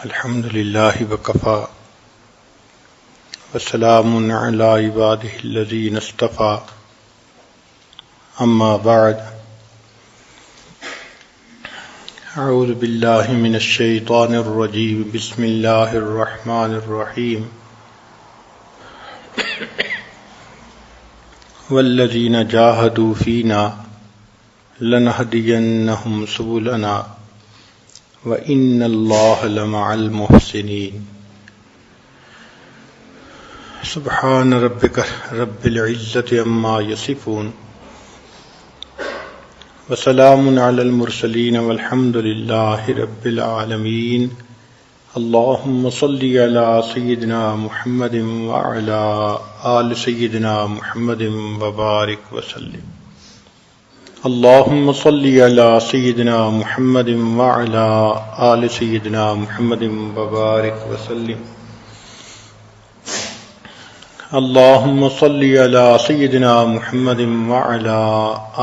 الحمد للہ وکفی وسلام علی عبادہ الذین اصطفی اما بعد اعوذ باللہ من الشیطان الرجیم بسم اللہ الرحمن الرحیم والذین جاہدوا فینا لنہدینہم سبلنا وَإِنَّ اللَّهَ لَمَعَ الْمُحْسِنِينَ سبحان ربك رب العزة عما يصفون وسلام على المرسلين والحمد لله رب العالمين اللهم صل على سيدنا محمد وعلى آل سيدنا محمد وبارك وسلم اللهم صل على سيدنا محمد وعلى آل سيدنا محمد وبارك وسلم اللهم صل على سيدنا محمد وعلى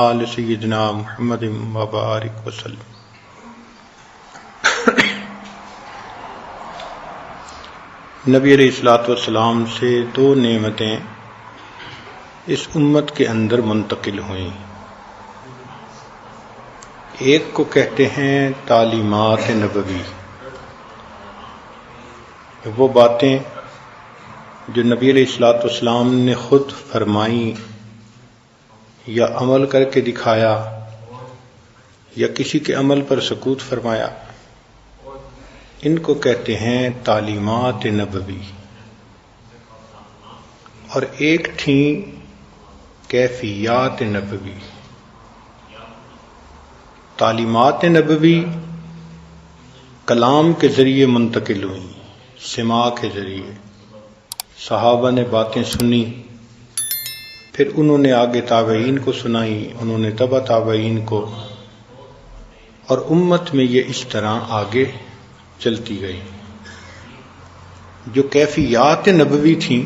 آل سيدنا محمد وبارك وسلم نبی علیہ الصلوۃ والسلام سے دو نعمتیں اس امت کے اندر منتقل ہوئیں. ایک کو کہتے ہیں تعلیمات نبوی، وہ باتیں جو نبی علیہ الصلوۃ والسلام نے خود فرمائیں یا عمل کر کے دکھایا یا کسی کے عمل پر سکوت فرمایا، ان کو کہتے ہیں تعلیمات نبوی. اور ایک تھیں کیفیات نبوی. تعلیمات نبوی کلام کے ذریعے منتقل ہوئیں، سماع کے ذریعے. صحابہ نے باتیں سنی، پھر انہوں نے آگے تابعین کو سنائی، انہوں نے تبع تابعین کو، اور امت میں یہ اس طرح آگے چلتی گئی. جو کیفیات نبوی تھیں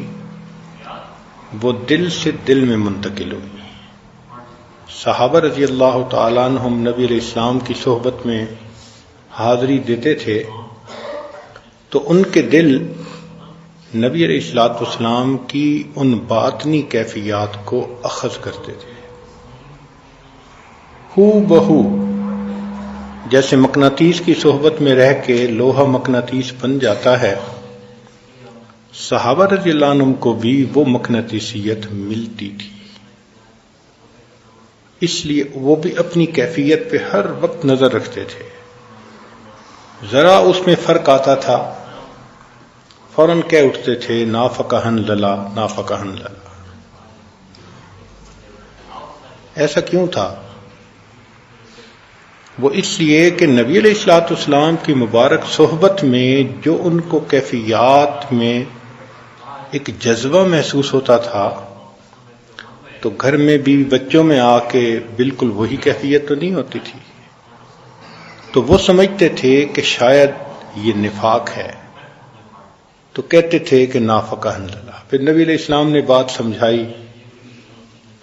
وہ دل سے دل میں منتقل ہوئی. صحابہ رضی اللہ تعالیٰ عنہم نبی علیہ السلام کی صحبت میں حاضری دیتے تھے تو ان کے دل نبی علیہ الصلوۃ والسلام کی ان باطنی کیفیات کو اخذ کرتے تھے. ہو بہو جیسے مقناطیس کی صحبت میں رہ کے لوہا مقناطیس بن جاتا ہے، صحابہ رضی اللہ عنہم کو بھی وہ مقناطیسیت ملتی تھی. اس لیے وہ بھی اپنی کیفیت پہ ہر وقت نظر رکھتے تھے. ذرا اس میں فرق آتا تھا فوراً کہہ اٹھتے تھے نافقہن للا نافقہن للا. ایسا کیوں تھا؟ وہ اس لیے کہ نبی علیہ الصلوۃ والسلام کی مبارک صحبت میں جو ان کو کیفیات میں ایک جذبہ محسوس ہوتا تھا، تو گھر میں بھی بچوں میں آ کے بالکل وہی کیفیت تو نہیں ہوتی تھی. تو وہ سمجھتے تھے کہ شاید یہ نفاق ہے، تو کہتے تھے کہ نافقہن للا. پھر نبی علیہ السلام نے بات سمجھائی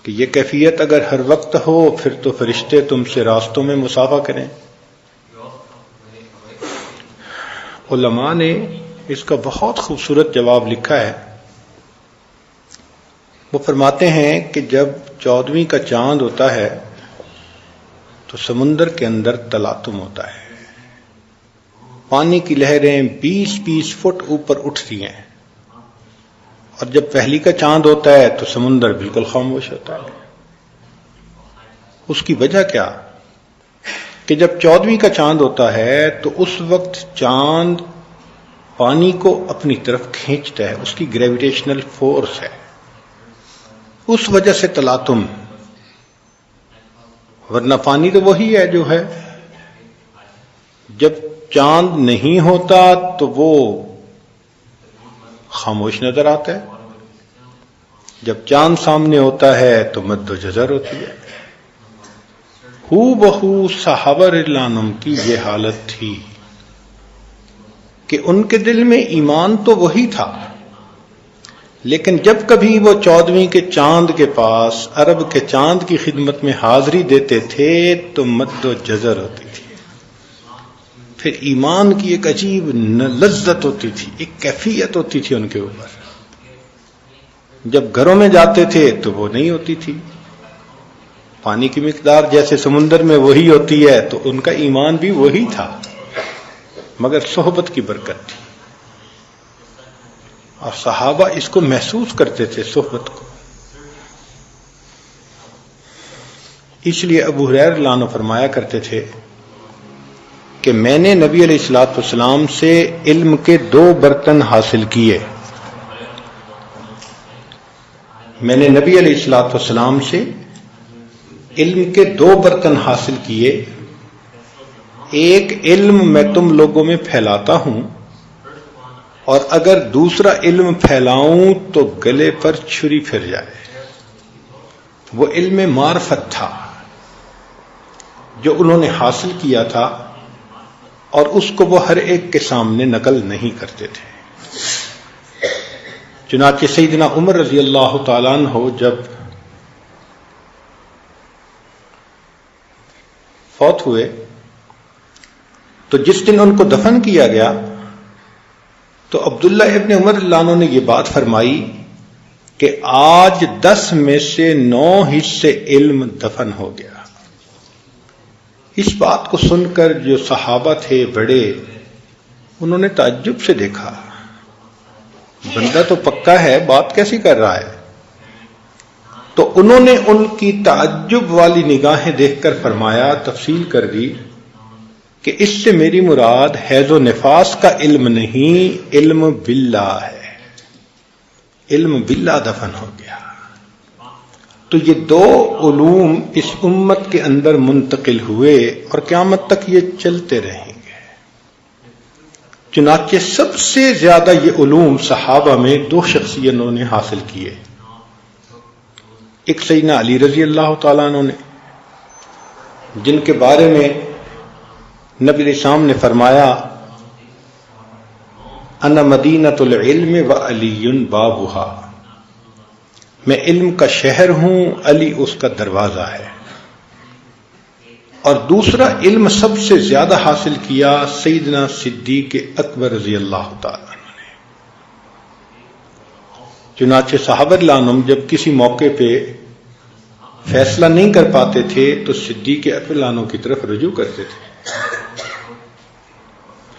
کہ یہ کیفیت اگر ہر وقت ہو پھر تو فرشتے تم سے راستوں میں مصافحہ کریں. علماء نے اس کا بہت خوبصورت جواب لکھا ہے. وہ فرماتے ہیں کہ جب 14ویں کا چاند ہوتا ہے تو سمندر کے اندر تلاطم ہوتا ہے. پانی کی لہریں 20-20 فٹ اوپر اٹھتی ہیں، اور جب پہلی کا چاند ہوتا ہے تو سمندر بالکل خاموش ہوتا ہے. اس کی وجہ کیا؟ کہ جب 14ویں کا چاند ہوتا ہے تو اس وقت چاند پانی کو اپنی طرف کھینچتا ہے، اس کی گریویٹیشنل فورس ہے، اس وجہ سے تلاطم. ورنہ پانی تو وہی ہے جو ہے. جب چاند نہیں ہوتا تو وہ خاموش نظر آتا ہے، جب چاند سامنے ہوتا ہے تو مد و جزر ہوتی ہے. ہو بہو صحابہ رضی اللہ عنہم کی یہ حالت تھی کہ ان کے دل میں ایمان تو وہی تھا، لیکن جب کبھی وہ 14ویں کے چاند کے پاس عرب کے چاند کی خدمت میں حاضری دیتے تھے تو مد و جزر ہوتی تھی. پھر ایمان کی ایک عجیب لذت ہوتی تھی، ایک کیفیت ہوتی تھی ان کے اوپر. جب گھروں میں جاتے تھے تو وہ نہیں ہوتی تھی. پانی کی مقدار جیسے سمندر میں وہی ہوتی ہے، تو ان کا ایمان بھی وہی تھا، مگر صحبت کی برکت تھی. اور صحابہ اس کو محسوس کرتے تھے، صحبت کو. اس لیے ابو ہریرہ رضی اللہ عنہ فرمایا کرتے تھے کہ میں نے نبی علیہ الصلوۃ والسلام سے علم کے 2 برتن حاصل کیے. میں نے نبی علیہ الصلوۃ والسلام سے علم کے 2 برتن حاصل کیے. ایک علم میں تم لوگوں میں پھیلاتا ہوں، اور اگر دوسرا علم پھیلاؤں تو گلے پر چھری پھر جائے. وہ علم معرفت تھا جو انہوں نے حاصل کیا تھا، اور اس کو وہ ہر ایک کے سامنے نقل نہیں کرتے تھے. چنانچہ سیدنا عمر رضی اللہ تعالیٰ عنہ جب فوت ہوئے تو جس دن ان کو دفن کیا گیا تو عبداللہ ابن عمر رضی اللہ عنہ نے یہ بات فرمائی کہ آج 10 میں سے 9 حصے علم دفن ہو گیا. اس بات کو سن کر جو صحابہ تھے بڑے، انہوں نے تعجب سے دیکھا، بندہ تو پکا ہے، بات کیسی کر رہا ہے؟ تو انہوں نے ان کی تعجب والی نگاہیں دیکھ کر فرمایا، تفصیل کر دی کہ اس سے میری مراد حیض و نفاس کا علم نہیں، علم باللہ ہے. علم باللہ دفن ہو گیا. تو یہ 2 علوم اس امت کے اندر منتقل ہوئے اور قیامت تک یہ چلتے رہیں گے. چنانچہ سب سے زیادہ یہ علوم صحابہ میں 2 شخصیتوں نے حاصل کیے. ایک سیدنا علی رضی اللہ تعالیٰ عنہ نے، جن کے بارے میں نبی علیہ السلام نے فرمایا انا مدینۃ العلم وعلی بابها، میں علم کا شہر ہوں، علی اس کا دروازہ ہے. اور دوسرا علم سب سے زیادہ حاصل کیا سیدنا صدیق اکبر رضی اللہ تعالیٰ عنہ نے. چنانچہ صحابہ رضی اللہ عنہم جب کسی موقع پہ فیصلہ نہیں کر پاتے تھے تو صدیق اکبر رضی اللہ عنہ کی طرف رجوع کرتے تھے.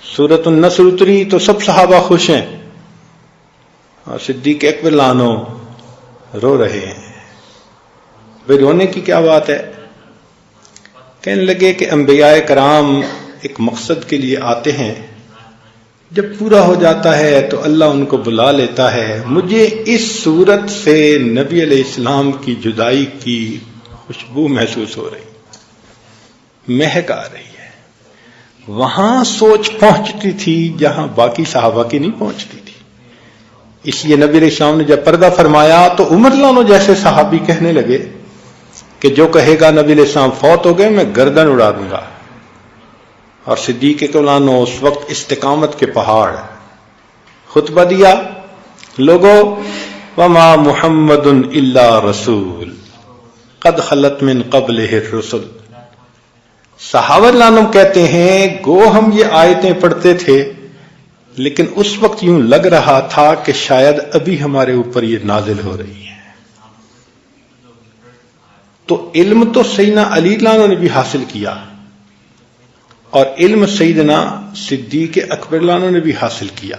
سورۃ النصر اتری تو سب صحابہ خوش ہیں، اور صدیق اکبر رضی اللہ عنہ رو رہے ہیں. بھئی رونے کی کیا بات ہے؟ کہنے لگے کہ انبیاء کرام ایک مقصد کے لیے آتے ہیں، جب پورا ہو جاتا ہے تو اللہ ان کو بلا لیتا ہے. مجھے اس صورت سے نبی علیہ السلام کی جدائی کی خوشبو محسوس ہو رہی، مہک آ رہی ہے. وہاں سوچ پہنچتی تھی جہاں باقی صحابہ کی نہیں پہنچتی تھی. اس لیے نبی علیہ السلام نے جب پردہ فرمایا تو عمر رضی اللہ عنہ جیسے صحابی کہنے لگے کہ جو کہے گا نبی علیہ السلام فوت ہو گئے میں گردن اڑا دوں گا. اور صدیق اکبر عنہ اس وقت استقامت کے پہاڑ خطبہ دیا، لوگو وما محمد الا رسول قد خلت من قبلہ الرسل. صحابہ رضی اللہ عنہم کہتے ہیں گو ہم یہ آیتیں پڑھتے تھے لیکن اس وقت یوں لگ رہا تھا کہ شاید ابھی ہمارے اوپر یہ نازل ہو رہی ہے. تو علم تو سیدنا علی رضی اللہ عنہ نے بھی حاصل کیا، اور علم سیدنا صدیق اکبر رضی اللہ عنہ نے بھی حاصل کیا،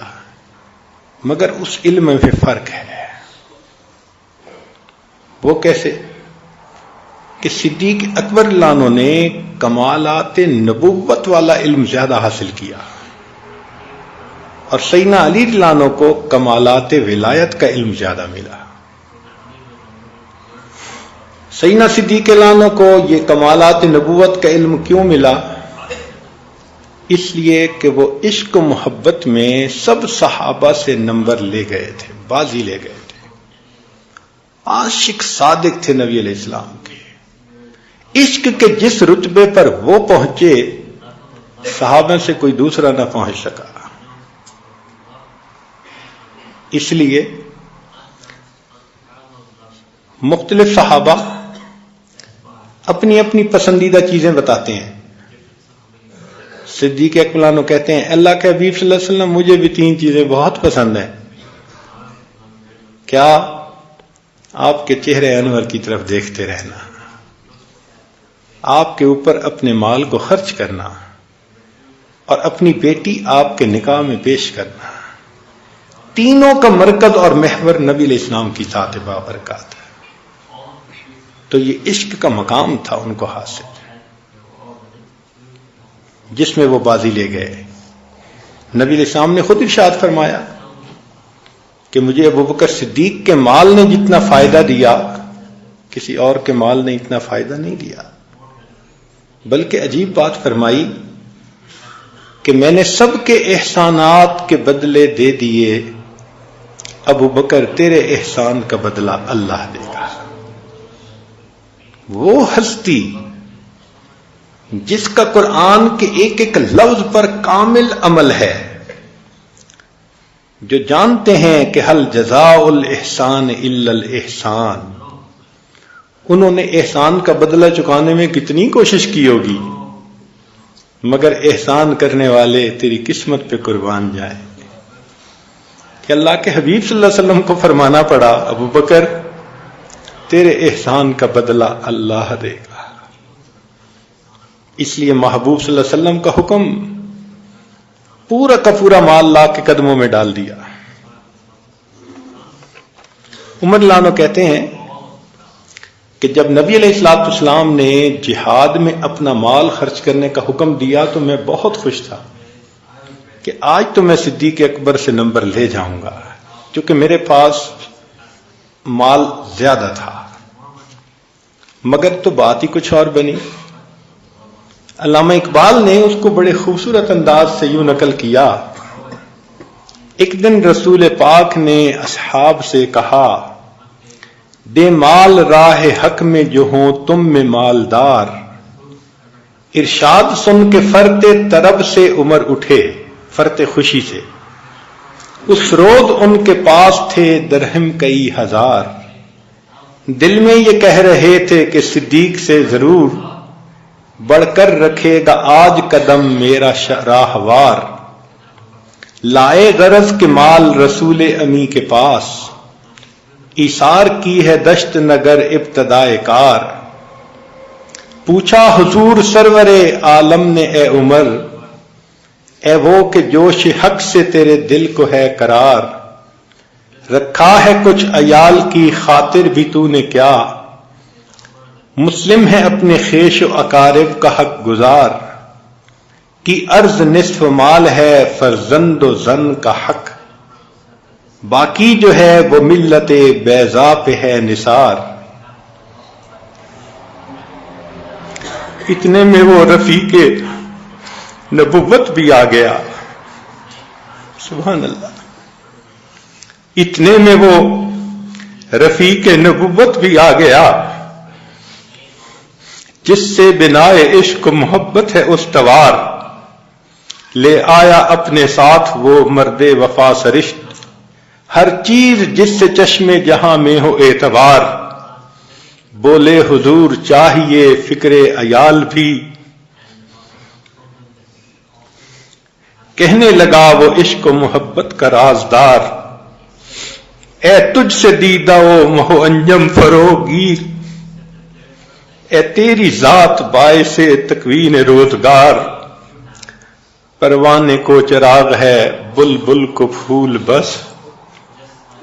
مگر اس علم میں فرق ہے. وہ کیسے کہ صدیق اکبر رضی اللہ عنہ نے کمالات نبوت والا علم زیادہ حاصل کیا، اور سیدنا علی رضی اللہ عنہ کو کمالات ولایت کا علم زیادہ ملا. سیدنا صدیق رضی اللہ عنہ کو یہ کمالات نبوت کا علم کیوں ملا؟ اس لیے کہ وہ عشق و محبت میں سب صحابہ سے نمبر لے گئے تھے، بازی لے گئے تھے. عاشق صادق تھے نبی علیہ السلام کے. عشق کے جس رتبے پر وہ پہنچے صحابہ سے کوئی دوسرا نہ پہنچ سکا. اس لیے مختلف صحابہ اپنی اپنی پسندیدہ چیزیں بتاتے ہیں. صدیق اکبر عنہ کہتے ہیں اللہ کے حبیب صلی اللہ علیہ وسلم مجھے بھی 3 چیزیں بہت پسند ہیں. کیا؟ آپ کے چہرے انور کی طرف دیکھتے رہنا، آپ کے اوپر اپنے مال کو خرچ کرنا، اور اپنی بیٹی آپ کے نکاح میں پیش کرنا. تینوں کا مرکز اور محور نبی علیہ السلام کی ذات بابرکات ہے. تو یہ عشق کا مقام تھا ان کو حاصل، جس میں وہ بازی لے گئے. نبی علیہ السلام نے خود ارشاد فرمایا کہ مجھے ابوبکر صدیق کے مال نے جتنا فائدہ دیا کسی اور کے مال نے اتنا فائدہ نہیں دیا. بلکہ عجیب بات فرمائی کہ میں نے سب کے احسانات کے بدلے دے دیے، ابوبکر تیرے احسان کا بدلہ اللہ دے گا. وہ ہستی جس کا قرآن کے ایک ایک لفظ پر کامل عمل ہے، جو جانتے ہیں کہ حل جزاء الاحسان الا الاحسان، انہوں نے احسان کا بدلہ چکانے میں کتنی کوشش کی ہوگی، مگر احسان کرنے والے تیری قسمت پہ قربان جائیں. کہ اللہ کے حبیب صلی اللہ علیہ وسلم کو فرمانا پڑا ابوبکر تیرے احسان کا بدلہ اللہ دے گا. اس لیے محبوب صلی اللہ علیہ وسلم کا حکم پورا کا پورا مال لا کے قدموں میں ڈال دیا. عمر لانو کہتے ہیں کہ جب نبی علیہ الصلوۃ والسلام نے جہاد میں اپنا مال خرچ کرنے کا حکم دیا تو میں بہت خوش تھا کہ آج تو میں صدیق اکبر سے نمبر لے جاؤں گا، کیونکہ میرے پاس مال زیادہ تھا. مگر تو بات ہی کچھ اور بنی. علامہ اقبال نے اس کو بڑے خوبصورت انداز سے یوں نقل کیا، ایک دن رسول پاک نے اصحاب سے کہا دے مال راہ حق میں جو ہوں تم میں مالدار. ارشاد سن کے فرت طرب سے عمر اٹھے، فرت خوشی سے. اس روز ان کے پاس تھے درہم کئی ہزار. دل میں یہ کہہ رہے تھے کہ صدیق سے ضرور بڑھ کر رکھے گا آج قدم میرا راہوار. لائے غرض کے مال رسول امی کے پاس، ایثار کی ہے دشت نگر ابتدائے کار. پوچھا حضور سرور عالم نے اے عمر، اے وہ کہ جوش حق سے تیرے دل کو ہے قرار. رکھا ہے کچھ عیال کی خاطر بھی تو نے کیا، مسلم ہے اپنے خیش و اقارب کا حق گزار. کی عرض نصف مال ہے فرزند و زن کا حق، باقی جو ہے وہ ملت بیضا پہ ہے نثار. اتنے میں وہ رفیق نبوت بھی آ گیا. سبحان اللہ. اتنے میں وہ رفیق نبوت بھی آ گیا جس سے بنائے عشق و محبت ہے استوار. لے آیا اپنے ساتھ وہ مرد وفا سرشت، ہر چیز جس سے چشمے جہاں میں ہو اعتبار. بولے حضور چاہیے فکر عیال بھی، کہنے لگا وہ عشق و محبت کا رازدار. اے تجھ سے دیدہ و مہو انجم فروغیر، اے تیری ذات باعث تکوین روزگار. پروانے کو چراغ ہے بلبل کو پھول بس،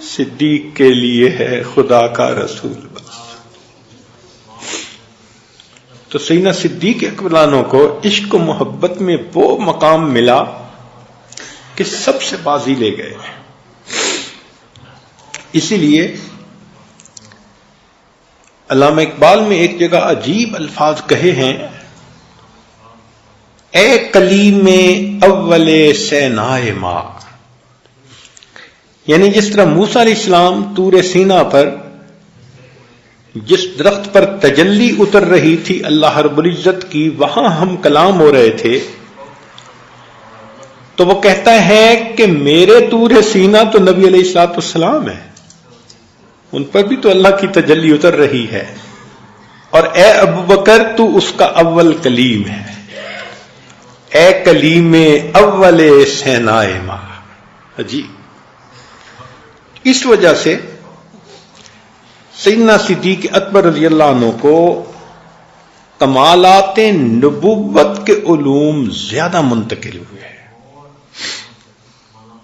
صدیق کے لیے ہے خدا کا رسول بس. تو سیدنا صدیق اکبر عنہ کو عشق و محبت میں وہ مقام ملا کہ سب سے بازی لے گئے. اسی لیے علامہ اقبال میں ایک جگہ عجیب الفاظ کہے ہیں، اے کلیم اول سینائے ماں. یعنی جس طرح موسیٰ علیہ السلام طور سینا پر جس درخت پر تجلی اتر رہی تھی اللہ رب العزت کی، وہاں ہم کلام ہو رہے تھے، تو وہ کہتا ہے کہ میرے طور سینا تو نبی علیہ الصلوۃ والسلام ہے، ان پر بھی تو اللہ کی تجلی اتر رہی ہے. اور اے ابو بکر تو اس کا اول کلیم ہے. اے کلیم اول سینائے ماہ. جی اس وجہ سے سیدنا صدیق اکبر رضی اللہ عنہ کو کمالات نبوت کے علوم زیادہ منتقل ہوئے.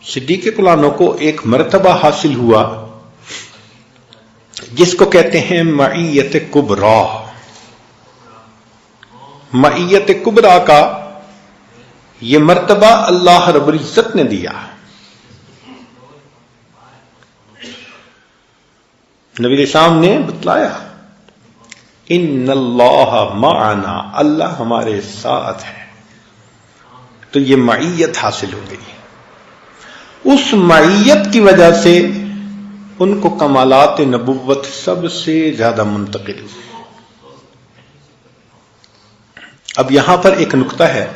صدیق اکبر عنہ کو ایک مرتبہ حاصل ہوا جس کو کہتے ہیں معیت کبریٰ. معیت کبریٰ کا یہ مرتبہ اللہ رب العزت نے دیا. نبی علیہ السلام نے بتلایا ان اللہ معنا، اللہ ہمارے ساتھ ہے. تو یہ معیت حاصل ہو گئی. اس معیت کی وجہ سے ان کو کمالات نبوت سب سے زیادہ منتقل ہوئے. اب یہاں پر ایک نقطہ ہے.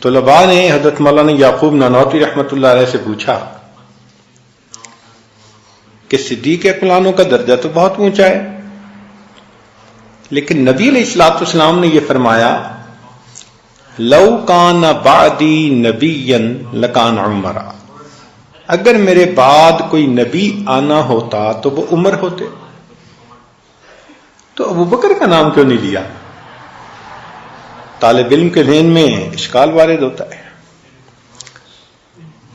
طلباء نے حضرت مولانا یعقوب نانوتوی رحمۃ اللہ علیہ سے پوچھا کہ صدیق اکبر عنہ کا درجہ تو بہت اونچا ہے، لیکن نبی علیہ الصلوۃ والسلام نے یہ فرمایا لو کان بعدی نبیا لکان عمر، اگر میرے بعد کوئی نبی آنا ہوتا تو وہ عمر ہوتے. تو ابو بکر کا نام کیوں نہیں لیا؟ طالب علم کے ذہن میں اشکال وارد ہوتا ہے.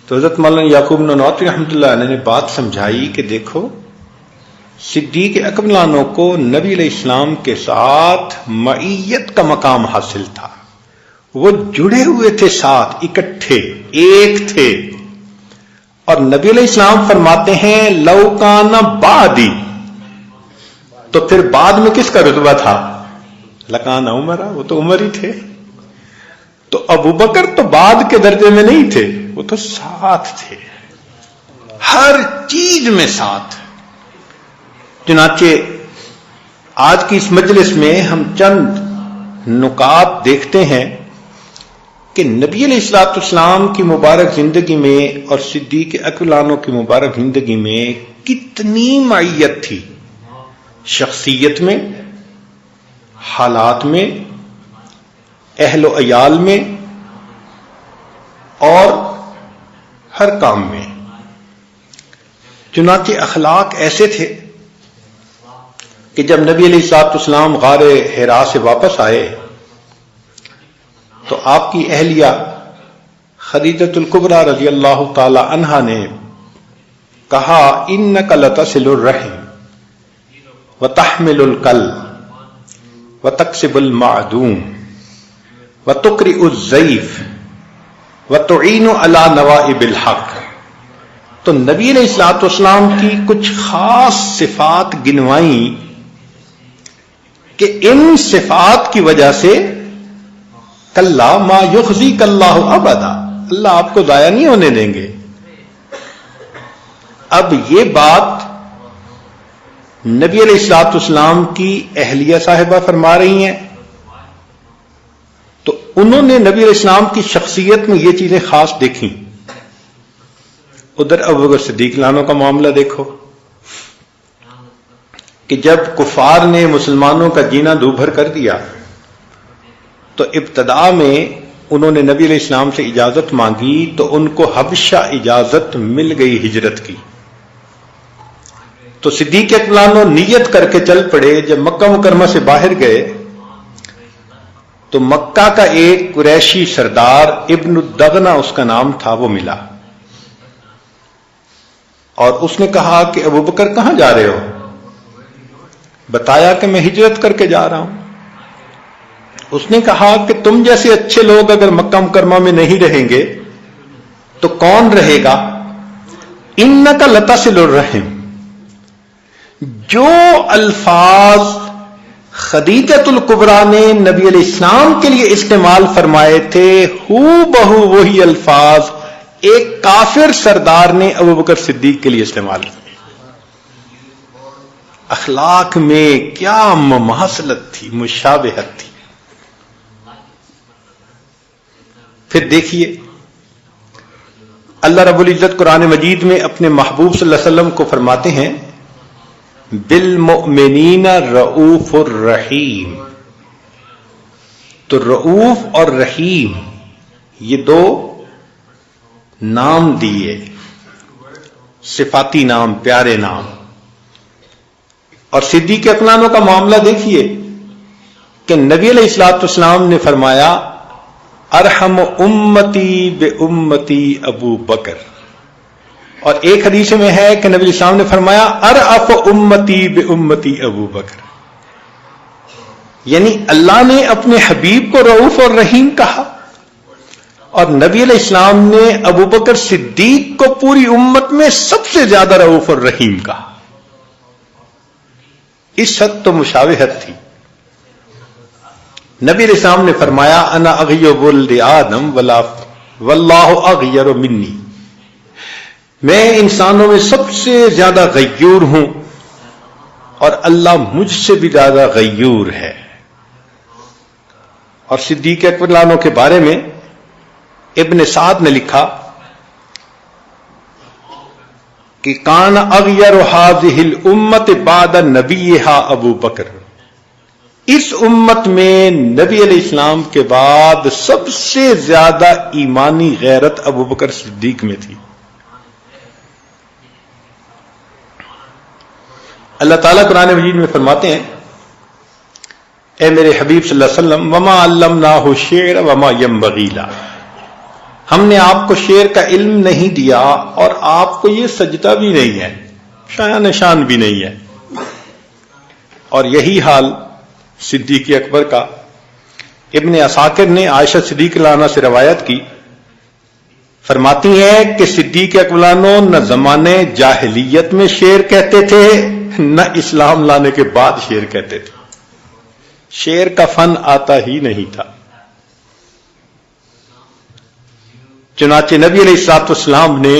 تو حضرت مولانا یعقوب نانوتوی رحمۃ اللہ علیہ نے بات سمجھائی کہ دیکھو صدیق اکبر عنہ کو نبی علیہ السلام کے ساتھ معیت کا مقام حاصل تھا. وہ جڑے ہوئے تھے، ساتھ اکٹھے ایک تھے. اور نبی علیہ السلام فرماتے ہیں لو کان بعدی، تو پھر بعد میں کس کا رتبہ تھا؟ لکان عمر، وہ تو عمر ہی تھے. تو ابو بکر تو بعد کے درجے میں نہیں تھے، وہ تو ساتھ تھے، ہر چیز میں ساتھ. چنانچہ آج کی اس مجلس میں ہم چند نکات دیکھتے ہیں کہ نبی علیہ الصلوۃ والسلام کی مبارک زندگی میں اور صدیق اکبر عنہ کی مبارک زندگی میں کتنی معیت تھی، شخصیت میں، حالات میں، اہل و عیال میں اور ہر کام میں. چنانچہ اخلاق ایسے تھے کہ جب نبی علیہ الصلوۃ والسلام غار حرا سے واپس آئے تو آپ کی اہلیہ خدیجۃ الکبریٰ رضی اللہ تعالی عنہا نے کہا انک لتصل الرحم وتحمل الکلب وتکسب المعدوم وتقرئ الضیف وتعین علی نوائب الحق. تو نبی علیہ الصلوۃ والسلام کی کچھ خاص صفات گنوائیں کہ ان صفات کی وجہ سے کلا ما یخزیک اللہ ابدا، اللہ آپ کو ضائع نہیں ہونے دیں گے. اب یہ بات نبی علیہ الصلوۃ والسلام کی اہلیہ صاحبہ فرما رہی ہیں، تو انہوں نے نبی علیہ السلام کی شخصیت میں یہ چیزیں خاص دیکھیں. ادھر ابوبکر صدیق عنہ کا معاملہ دیکھو کہ جب کفار نے مسلمانوں کا جینا دوبھر کر دیا تو ابتدا میں انہوں نے نبی علیہ السلام سے اجازت مانگی تو ان کو حبشہ اجازت مل گئی ہجرت کی. تو صدیق اکبر عنہ نیت کر کے چل پڑے. جب مکہ مکرمہ سے باہر گئے تو مکہ کا ایک قریشی سردار ابن الدغنہ اس کا نام تھا، وہ ملا اور اس نے کہا کہ ابو بکر کہاں جا رہے ہو؟ بتایا کہ میں ہجرت کر کے جا رہا ہوں. اس نے کہا کہ تم جیسے اچھے لوگ اگر مکہ مکرمہ میں نہیں رہیں گے تو کون رہے گا؟ انک لتصل الرحم. جو الفاظ خدیجۃ الکبریٰ نے نبی علیہ السلام کے لیے استعمال فرمائے تھے، ہو بہو وہی الفاظ ایک کافر سردار نے ابو بکر صدیق کے لیے استعمال کیے. اخلاق میں کیا مماثلت تھی، مشابہت تھی. پھر دیکھیے اللہ رب العزت قرآن مجید میں اپنے محبوب صلی اللہ علیہ وسلم کو فرماتے ہیں بالمؤمنین رؤوف الرحیم. تو رؤوف اور رحیم یہ دو نام دیے، صفاتی نام، پیارے نام. اور صدیق اکبر کا معاملہ دیکھیے کہ نبی علیہ الصلوۃ والسلام نے فرمایا ارحم امتی بے امتی ابو بکر، اور ایک حدیث میں ہے کہ نبی علیہ السلام نے فرمایا ارأف امتی بے امتی ابو بکر. یعنی اللہ نے اپنے حبیب کو رؤوف اور رحیم کہا، اور نبی علیہ السلام نے ابو بکر صدیق کو پوری امت میں سب سے زیادہ رؤوف اور رحیم کہا. اس حد تو مشابہت تھی. نبی علیہ السلام نے فرمایا انا اغیر ولد آدم واللہ اغیر منی، میں انسانوں میں سب سے زیادہ غیور ہوں اور اللہ مجھ سے بھی زیادہ غیور ہے. اور صدیق اکبر کے بارے میں ابن سعد نے لکھا کہ کان اغیر هذه الامت بعد نبیھا ابو بکر، اس امت میں نبی علیہ السلام کے بعد سب سے زیادہ ایمانی غیرت ابو بکر صدیق میں تھی. اللہ تعالیٰ قرآن مجید میں فرماتے ہیں اے میرے حبیب صلی اللہ علیہ وسلم وما علمناہ الشعر وما ينبغی لہ، ہم نے آپ کو شعر کا علم نہیں دیا اور آپ کو یہ سجدہ بھی نہیں ہے، شایان شان بھی نہیں ہے. اور یہی حال صدیق اکبر کا. ابن عساکر نے عائشہ صدیق عنہا سے روایت کی، فرماتی ہیں کہ صدیق اکبر نہ زمانے جاہلیت میں شعر کہتے تھے نہ اسلام لانے کے بعد شعر کہتے تھے. شعر کا فن آتا ہی نہیں تھا. چنانچہ نبی علیہ الصلوۃ والسلام نے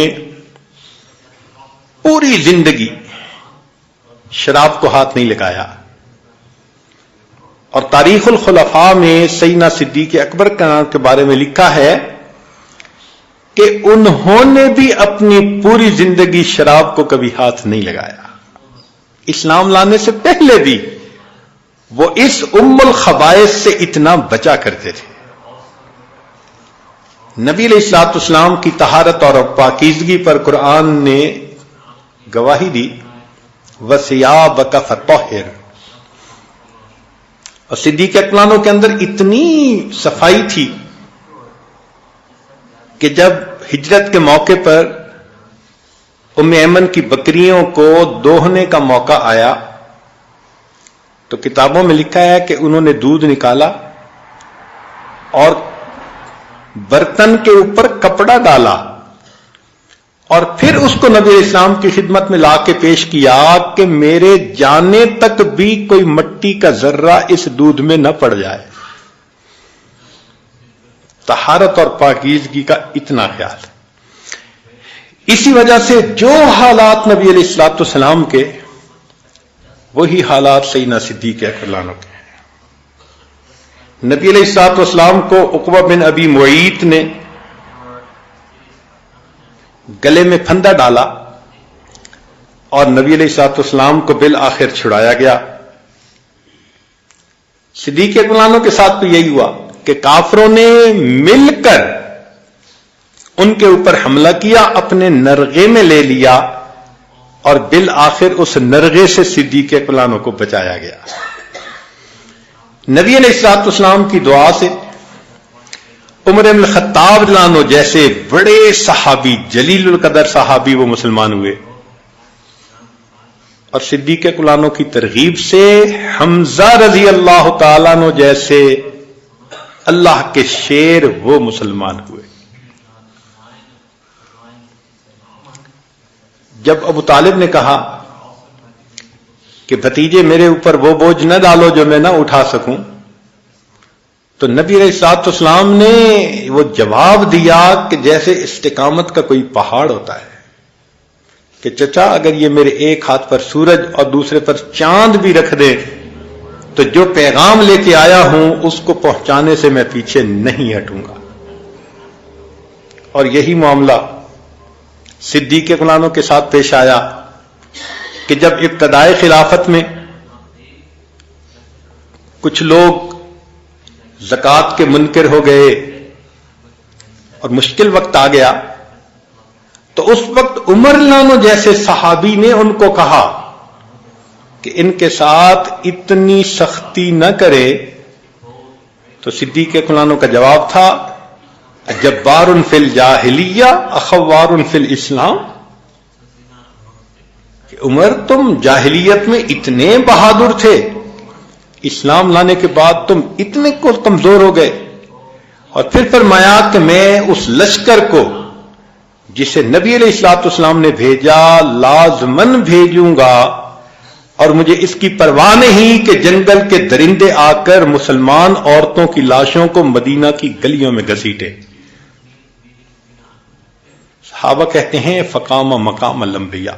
پوری زندگی شراب کو ہاتھ نہیں لگایا. اور تاریخ الخلفاء میں سیدنا صدیق اکبر کے بارے میں لکھا ہے کہ انہوں نے بھی اپنی پوری زندگی شراب کو کبھی ہاتھ نہیں لگایا. اسلام لانے سے پہلے بھی وہ اس ام الخبائث سے اتنا بچا کرتے تھے. نبی علیہ الصلوۃ والسلام کی طہارت اور پاکیزگی پر قرآن نے گواہی دی وَثِيَابَكَ فَطَهِّرْ. اور صدیق اکبر کے اندر اتنی صفائی تھی کہ جب ہجرت کے موقع پر ام ایمن کی بکریوں کو دوہنے کا موقع آیا تو کتابوں میں لکھا ہے کہ انہوں نے دودھ نکالا اور برتن کے اوپر کپڑا ڈالا اور پھر اس کو نبی علیہ السلام کی خدمت میں لا کے پیش کیا کہ میرے جانے تک بھی کوئی مٹی کا ذرہ اس دودھ میں نہ پڑ جائے. طہارت اور پاکیزگی کا اتنا خیال. اسی وجہ سے جو حالات نبی علیہ الصلوۃ والسلام کے وہی حالات سیدنا صدیق اکبر کے. نبی علیہ الصلوۃ والسلام کو عقبہ بن ابی معیط نے گلے میں پھندا ڈالا اور نبی علیہ الصلوۃ والسلام کو بالآخر چھڑایا گیا. صدیق اکبر کے ساتھ تو یہی ہوا کہ کافروں نے مل کر ان کے اوپر حملہ کیا، اپنے نرغے میں لے لیا اور بالآخر اس نرغے سے صدیق اکبر کو بچایا گیا. نبی علیہ الصلوۃ والسلام کی دعا سے عمر بن الخطاب رضی اللہ عنہ جیسے بڑے صحابی، جلیل القدر صحابی وہ مسلمان ہوئے، اور صدیق اکبر کی ترغیب سے حمزہ رضی اللہ تعالیٰ عنہ جیسے اللہ کے شیر وہ مسلمان ہوئے. جب ابو طالب نے کہا کہ بھتیجے میرے اوپر وہ بوجھ نہ ڈالو جو میں نہ اٹھا سکوں، تو نبی علیہ الصلوۃ والسلام نے وہ جواب دیا کہ جیسے استقامت کا کوئی پہاڑ ہوتا ہے کہ چچا اگر یہ میرے ایک ہاتھ پر سورج اور دوسرے پر چاند بھی رکھ دے تو جو پیغام لے کے آیا ہوں اس کو پہنچانے سے میں پیچھے نہیں ہٹوں گا. اور یہی معاملہ صدیق اکبر کے ساتھ پیش آیا کہ جب ابتدائے خلافت میں کچھ لوگ زکات کے منکر ہو گئے اور مشکل وقت آ گیا، تو اس وقت عمر لانو جیسے صحابی نے ان کو کہا کہ ان کے ساتھ اتنی سختی نہ کرے، تو صدیق اکبر کا جواب تھا جبار فی الجاہلیہ اخوار فی الاسلام، کہ عمر تم جاہلیت میں اتنے بہادر تھے، اسلام لانے کے بعد تم اتنے کو کمزور ہو گئے۔ اور پھر فرمایا کہ میں اس لشکر کو جسے نبی علیہ الصلوۃ والسلام نے بھیجا لازمن بھیجوں گا، اور مجھے اس کی پرواہ نہیں کہ جنگل کے درندے آ کر مسلمان عورتوں کی لاشوں کو مدینہ کی گلیوں میں گھسیٹے۔ صحابہ کہتے ہیں فقام مقام الانبیاء،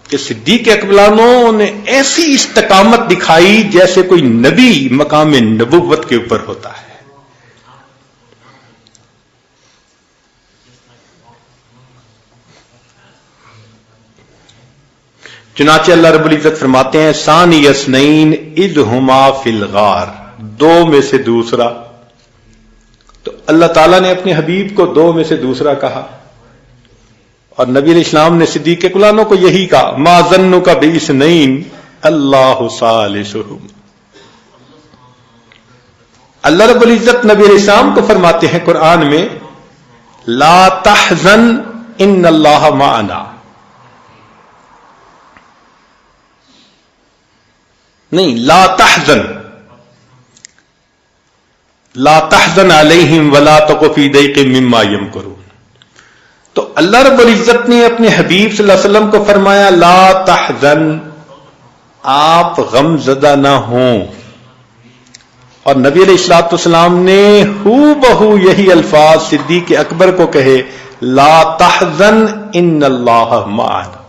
کہ صدیق اکبر نے ایسی استقامت دکھائی جیسے کوئی نبی مقام نبوت کے اوپر ہوتا ہے۔ چنانچہ اللہ رب العزت فرماتے ہیں ثانی اثنین اذ ہما فی الغار، دو میں سے دوسرا، تو اللہ تعالیٰ نے اپنے حبیب کو دو میں سے دوسرا کہا، اور نبی علیہ السلام نے صدیق اکبر کو یہی کہا ما ظنک باثنین اللہ ثالثہم۔ اللہ رب العزت نبی علیہ السلام کو فرماتے ہیں قرآن میں لا تحزن ان اللہ معنا، نہیں لا تحزن علیہم ولا تک فی ضیق مما یمکرون۔ تو اللہ رب العزت نے اپنے حبیب صلی اللہ علیہ وسلم کو فرمایا لا تحزن، آپ غم زدہ نہ ہوں، اور نبی علیہ الصلوۃ والسلام نے ہو بہو یہی الفاظ صدیق اکبر کو کہے لا تحزن ان اللہ معنا۔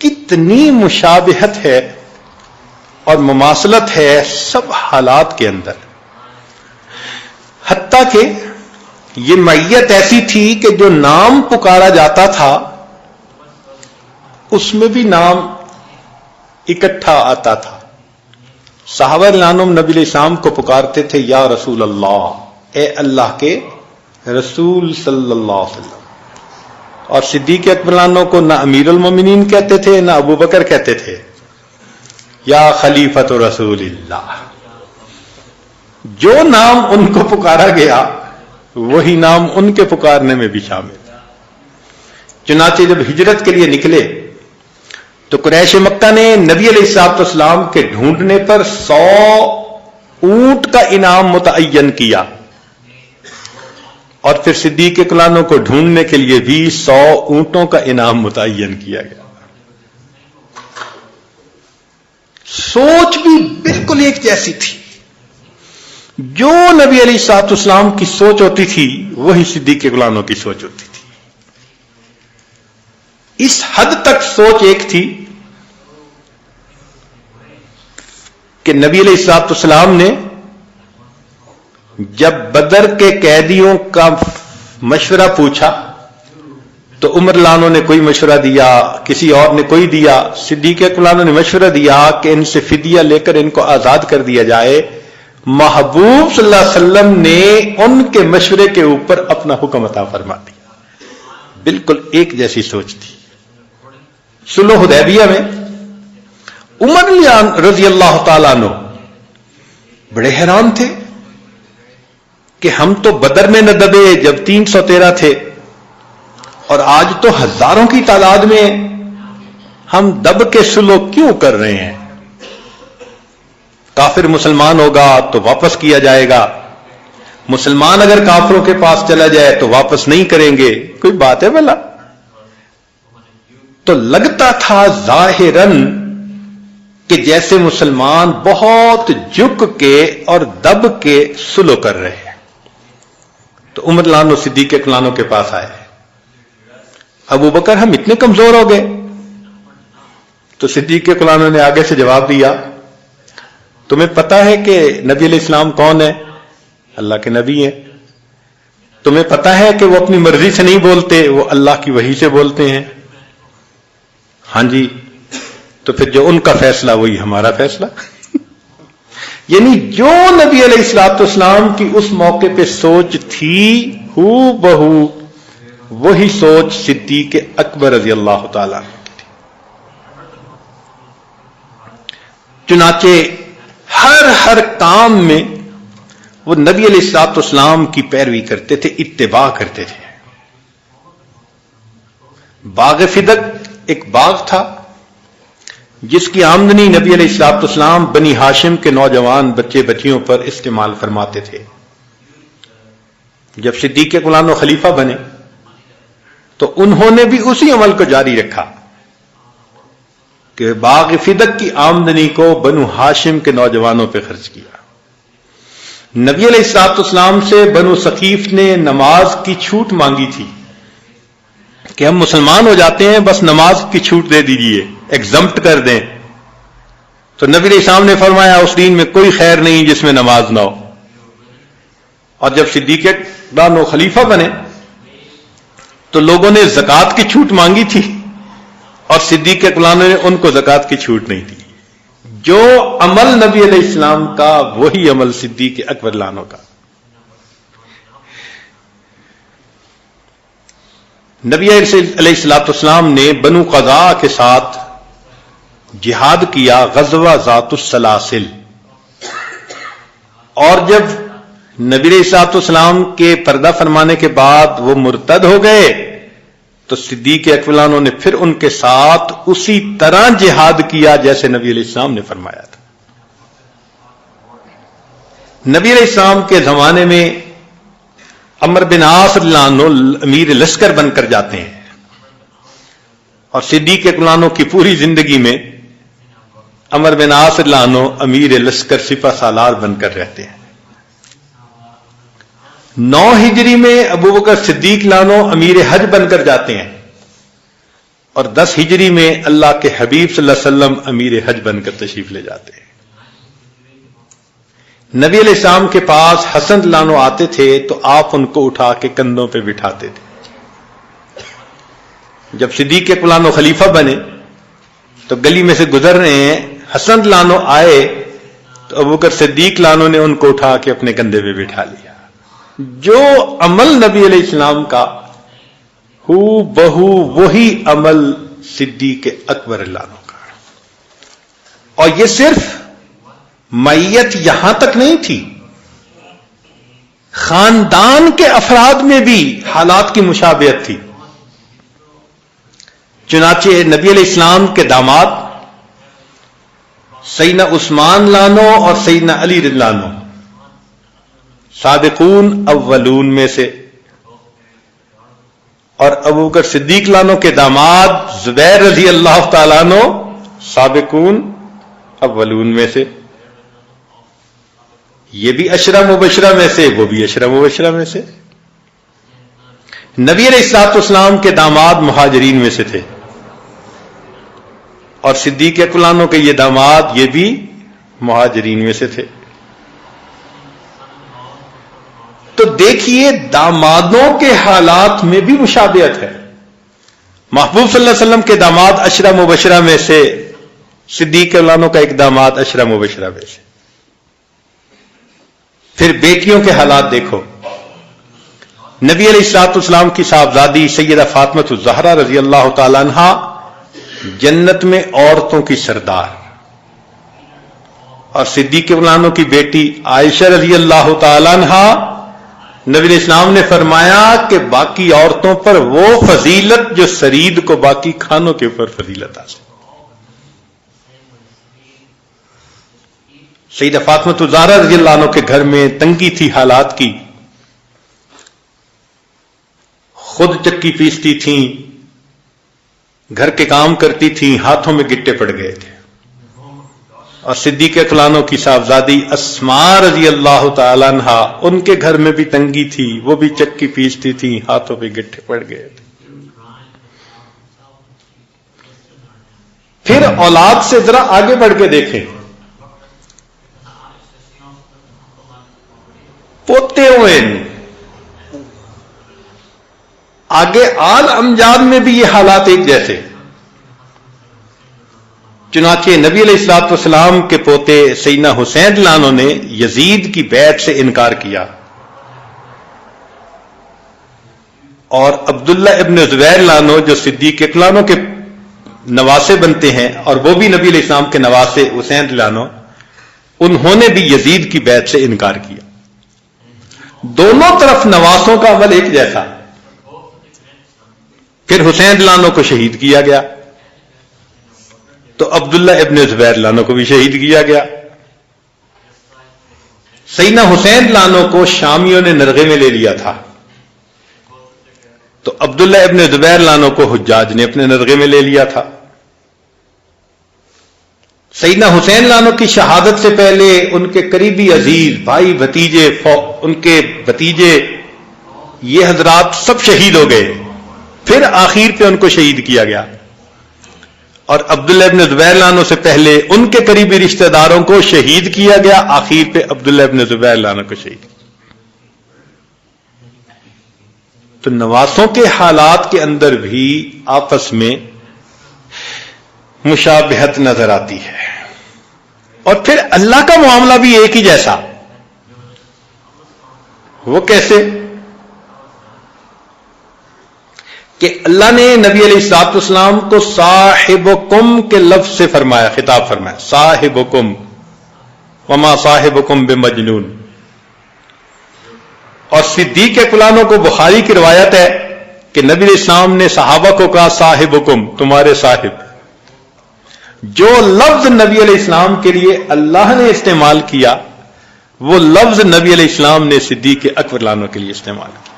کتنی مشابہت ہے اور مماثلت ہے سب حالات کے اندر، حتیٰ کہ یہ معیت ایسی تھی کہ جو نام پکارا جاتا تھا اس میں بھی نام اکٹھا آتا تھا۔ صحابہ رضوان نبی علیہ السلام کو پکارتے تھے یا رسول اللہ، اے اللہ کے رسول صلی اللہ علیہ وسلم، اور صدیق اکبر کو نہ امیر المومنین کہتے تھے نہ ابو بکر کہتے تھے، یا خلیفۃ رسول اللہ۔ جو نام ان کو پکارا گیا وہی نام ان کے پکارنے میں بھی شامل۔ چنانچہ جب ہجرت کے لیے نکلے تو قریش مکہ نے نبی علیہ الصلوۃ والسلام کے ڈھونڈنے پر 100 اونٹ کا انعام متعین کیا، اور پھر صدیق اکبر کو ڈھونڈنے کے لیے بھی 100 اونٹوں کا انعام متعین کیا گیا۔ سوچ بھی بالکل ایک جیسی تھی، جو نبی علیہ الصلوۃ والسلام کی سوچ ہوتی تھی وہی صدیق اکبر کی سوچ ہوتی تھی۔ اس حد تک سوچ ایک تھی کہ نبی علیہ الصلوۃ والسلام نے جب بدر کے قیدیوں کا مشورہ پوچھا تو عمر لانو نے کوئی مشورہ دیا، کسی اور نے کوئی دیا، صدیق اکبر نے مشورہ دیا کہ ان سے فدیہ لے کر ان کو آزاد کر دیا جائے۔ محبوب صلی اللہ علیہ وسلم نے ان کے مشورے کے اوپر اپنا حکم عطا فرما دیا۔ بالکل ایک جیسی سوچ تھی۔ صلح حدیبیہ میں عمر رضی اللہ تعالیٰ عنہ بڑے حیران تھے کہ ہم تو بدر میں نہ دبے جب 313 تھے، اور آج تو ہزاروں کی تعداد میں ہم دب کے صلح کیوں کر رہے ہیں؟ کافر مسلمان ہوگا تو واپس کیا جائے گا، مسلمان اگر کافروں کے پاس چلا جائے تو واپس نہیں کریں گے، کوئی بات ہے بھلا؟ تو لگتا تھا ظاہراً کہ جیسے مسلمان بہت جھک کے اور دب کے صلح کر رہے ہیں۔ تو عمر لانو صدیق اکبر کے پاس آئے، ابو بکر ہم اتنے کمزور ہو گئے؟ تو صدیق اکبر نے آگے سے جواب دیا تمہیں پتا ہے کہ نبی علیہ السلام کون ہے؟ اللہ کے نبی ہیں۔ تمہیں پتا ہے کہ وہ اپنی مرضی سے نہیں بولتے، وہ اللہ کی وحی سے بولتے ہیں؟ ہاں جی، تو پھر جو ان کا فیصلہ وہی ہمارا فیصلہ۔ یعنی جو نبی علیہ الصلوۃ والسلام کی اس موقع پہ سوچ تھی ہو بہو وہی سوچ صدیق اکبر رضی اللہ تعالی عنہ کی تھی. چنانچہ ہر کام میں وہ نبی علیہ الصلوۃ والسلام کی پیروی کرتے تھے، اتباع کرتے تھے. باغ فدق ایک باغ تھا جس کی آمدنی نبی علیہ الصلوۃ والسلام بنی ہاشم کے نوجوان بچے بچیوں پر استعمال فرماتے تھے. جب صدیق اکبر خلیفہ بنے تو انہوں نے بھی اسی عمل کو جاری رکھا کہ باغ فدق کی آمدنی کو بنو ہاشم کے نوجوانوں پہ خرچ کیا. نبی علیہ الصلوۃ والسلام سے بنو ثقیف نے نماز کی چھوٹ مانگی تھی کہ ہم مسلمان ہو جاتے ہیں، بس نماز کی چھوٹ دے دیجئے، ایگزمپٹ کر دیں. تو نبی علیہ السلام نے فرمایا اس دین میں کوئی خیر نہیں جس میں نماز نہ ہو. اور جب صدیق اکبر خلیفہ بنے تو لوگوں نے زکوٰۃ کی چھوٹ مانگی تھی اور صدیق اکبر نے ان کو زکوٰۃ کی چھوٹ نہیں دی. جو عمل نبی علیہ السلام کا وہی عمل صدیق اکبر لانو کا. نبی علیہ الصلوۃ والسلام نے بنو قضاء کے ساتھ جہاد کیا، غزوہ ذات السلاسل. اور جب نبی علیہ الصلوۃ والسلام کے پردہ فرمانے کے بعد وہ مرتد ہو گئے تو صدیق اکبر نے پھر ان کے ساتھ اسی طرح جہاد کیا جیسے نبی علیہ السلام نے فرمایا تھا. نبی علیہ السلام کے زمانے میں عمرو بن عاص رضی اللہ عنہ امیر لشکر بن کر جاتے ہیں اور صدیق اکبر کی پوری زندگی میں عمرو بن عاص رضی اللہ عنہ امیر لشکر سپہ سالار بن کر رہتے ہیں. 9 ہجری میں ابو بکر صدیق لانو امیر حج بن کر جاتے ہیں اور 10 ہجری میں اللہ کے حبیب صلی اللہ علیہ وسلم امیر حج بن کر تشریف لے جاتے ہیں. نبی علیہ السلام کے پاس حسن لانو آتے تھے تو آپ ان کو اٹھا کے کندھوں پہ بٹھاتے تھے. جب صدیق اکبر خلیفہ بنے تو گلی میں سے گزر رہے ہیں، حسن لانو آئے تو ابو بکر صدیق لانو نے ان کو اٹھا کے اپنے کندھے پہ بٹھا لیا. جو عمل نبی علیہ السلام کا ہو بہو وہی عمل صدیق اکبر عنہ کا. اور یہ صرف معیت یہاں تک نہیں تھی، خاندان کے افراد میں بھی حالات کی مشابہت تھی. چنانچہ نبی علیہ السلام کے داماد سیدنا عثمان لانو اور سیدنا علی رضی اللہ عنہ سابقون اولون میں سے، اور ابو بکر صدیق لانو کے داماد زبیر رضی اللہ تعالیٰ عنہ سابقون اولون میں سے. یہ بھی عشرہ مبشرہ میں سے، وہ بھی عشرہ مبشرہ میں سے. نبی علیہ الصلوۃ والسلام کے داماد مہاجرین میں سے تھے اور صدیق اکبر کے یہ داماد یہ بھی مہاجرین میں سے تھے. تو دیکھیے دامادوں کے حالات میں بھی مشابہت ہے. محبوب صلی اللہ علیہ وسلم کے داماد عشرہ مبشرہ میں سے، صدیق اکبر کا ایک داماد عشرہ مبشرہ میں سے. پھر بیٹیوں کے حالات دیکھو. نبی علیہ الصلوۃ والسلام کی صاحبزادی سیدہ فاطمہ الزہرا رضی اللہ تعالی عنہا جنت میں عورتوں کی سردار، اور صدیق اکبر کی بیٹی عائشہ رضی اللہ تعالی عنہا نبی علیہ السلام نے فرمایا کہ باقی عورتوں پر وہ فضیلت جو سرید کو باقی کھانوں کے اوپر فضیلت حاصل. سیدہ فاطمہ الزہرا رضی اللہ عنہ کے گھر میں تنگی تھی حالات کی، خود چکی پیستی تھیں، گھر کے کام کرتی تھیں، ہاتھوں میں گٹے پڑ گئے تھے. اور صدیق اکبر کی صاحبزادی اسماء رضی اللہ تعالی عنہا ان کے گھر میں بھی تنگی تھی، وہ بھی چکی پیستی تھیں، ہاتھوں پہ گٹے پڑ گئے تھے. پھر اولاد سے ذرا آگے بڑھ کے دیکھیں، پوتے ہوئے آگے آل امجاد میں بھی یہ حالات ایک جیسے. چنانچہ نبی علیہ الصلوۃ والسلام کے پوتے سیدنا حسین لانو نے یزید کی بیعت سے انکار کیا، اور عبداللہ ابن زبیر لانو جو صدیق لانو کے نواسے بنتے ہیں اور وہ بھی نبی علیہ السلام کے نواسے حسین لانو، انہوں نے بھی یزید کی بیعت سے انکار کیا۔ دونوں طرف نواسوں کا عمل ایک جیسا۔ پھر حسین لانو کو شہید کیا گیا تو عبداللہ ابن زبیر لانو کو بھی شہید کیا گیا۔ سیدنا حسین لانو کو شامیوں نے نرغے میں لے لیا تھا تو عبداللہ ابن زبیر لانو کو حجاج نے اپنے نرغے میں لے لیا تھا۔ سیدنا حسین لانو کی شہادت سے پہلے ان کے قریبی عزیز بھائی بھتیجے ان کے بھتیجے یہ حضرات سب شہید ہو گئے، پھر آخر پہ ان کو شہید کیا گیا، اور عبداللہ ابن زبیر لانو سے پہلے ان کے قریبی رشتہ داروں کو شہید کیا گیا، آخر پہ عبداللہ ابن زبیر لانو کو شہید کیا۔ تو نواسوں کے حالات کے اندر بھی آپس میں مشابہت نظر آتی ہے، اور پھر اللہ کا معاملہ بھی ایک ہی جیسا۔ وہ کیسے کہ اللہ نے نبی علیہ الصلوۃ والسلام کو صاحبکم کے لفظ سے فرمایا، خطاب فرمایا، صاحبکم وما صاحبکم بمجنون۔ اور صدیق اکبر کو بخاری کی روایت ہے کہ نبی علیہ السلام نے صحابہ کو کہا صاحبکم، تمہارے صاحب۔ جو لفظ نبی علیہ السلام کے لیے اللہ نے استعمال کیا وہ لفظ نبی علیہ السلام نے صدیق اکبر لانو کے لیے استعمال کیا۔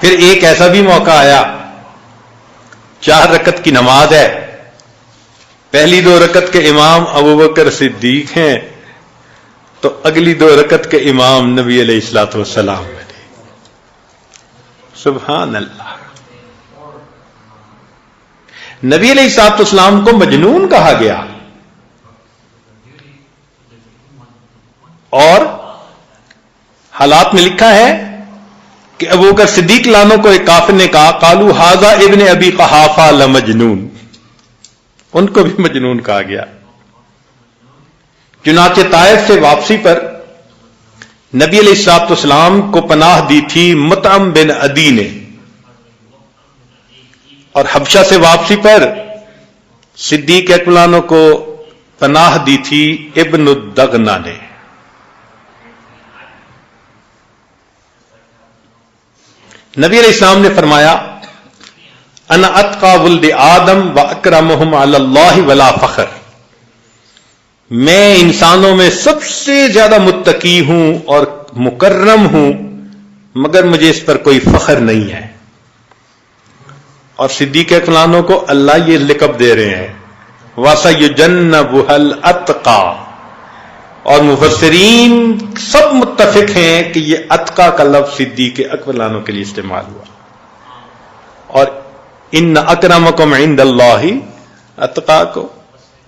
پھر ایک ایسا بھی موقع آیا، 4 رکعت کی نماز ہے، پہلی 2 رکعت کے امام ابوبکر صدیق ہیں تو اگلی 2 رکعت کے امام نبی علیہ الصلوۃ والسلام ہیں۔ سبحان اللہ۔ نبی علیہ الصلوۃ والسلام کو مجنون کہا گیا، اور حالات میں لکھا ہے کہ ابوبکر صدیق لانو کو ایک کافر نے کہا قالوا ھذا ابن ابی قحافہ لمجنون، ان کو بھی مجنون کہا گیا۔ چنانچہ طائف سے واپسی پر نبی علیہ الصلوۃ والسلام کو پناہ دی تھی مطعم بن عدی نے، اور حبشہ سے واپسی پر صدیق اکبر کو پناہ دی تھی ابن الدغنہ نے۔ نبی علیہ السلام نے فرمایا انا اتقى ولد آدم واکرمهم علی اللہ ولا فخر، میں انسانوں میں سب سے زیادہ متقی ہوں اور مکرم ہوں، مگر مجھے اس پر کوئی فخر نہیں ہے۔ اور صدیق اکبر کو اللہ یہ لقب دے رہے ہیں وَسَيُجَنَّبُهَا الْأَتْقَى، اور مفسرین سب متفق ہیں کہ یہ اتقا کا لفظ صدیق اکبر لانو کے لیے استعمال ہوا۔ اور ان اکرمکم عند اللہ اتقاکم،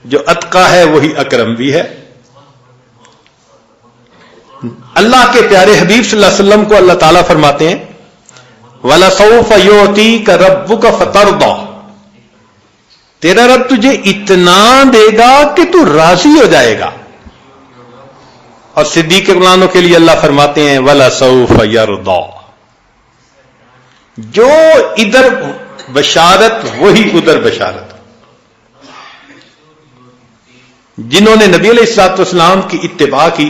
جو اتقا ہے وہی اکرم بھی ہے۔ اللہ کے پیارے حبیب صلی اللہ علیہ وسلم کو اللہ تعالیٰ فرماتے ہیں وَلَسَوْفَ يُعْطِيكَ رَبُّكَ فَتَرْضَىٰ، تیرا رب تجھے اتنا دے گا کہ تو راضی ہو جائے گا۔ اور صدیق اکبر کے لیے اللہ فرماتے ہیں وَلَسَوْفَ يَرْضَىٰ، جو ادھر بشارت وہی ادھر بشارت۔ جنہوں نے نبی علیہ الصلوۃ والسلام کی اتباع کی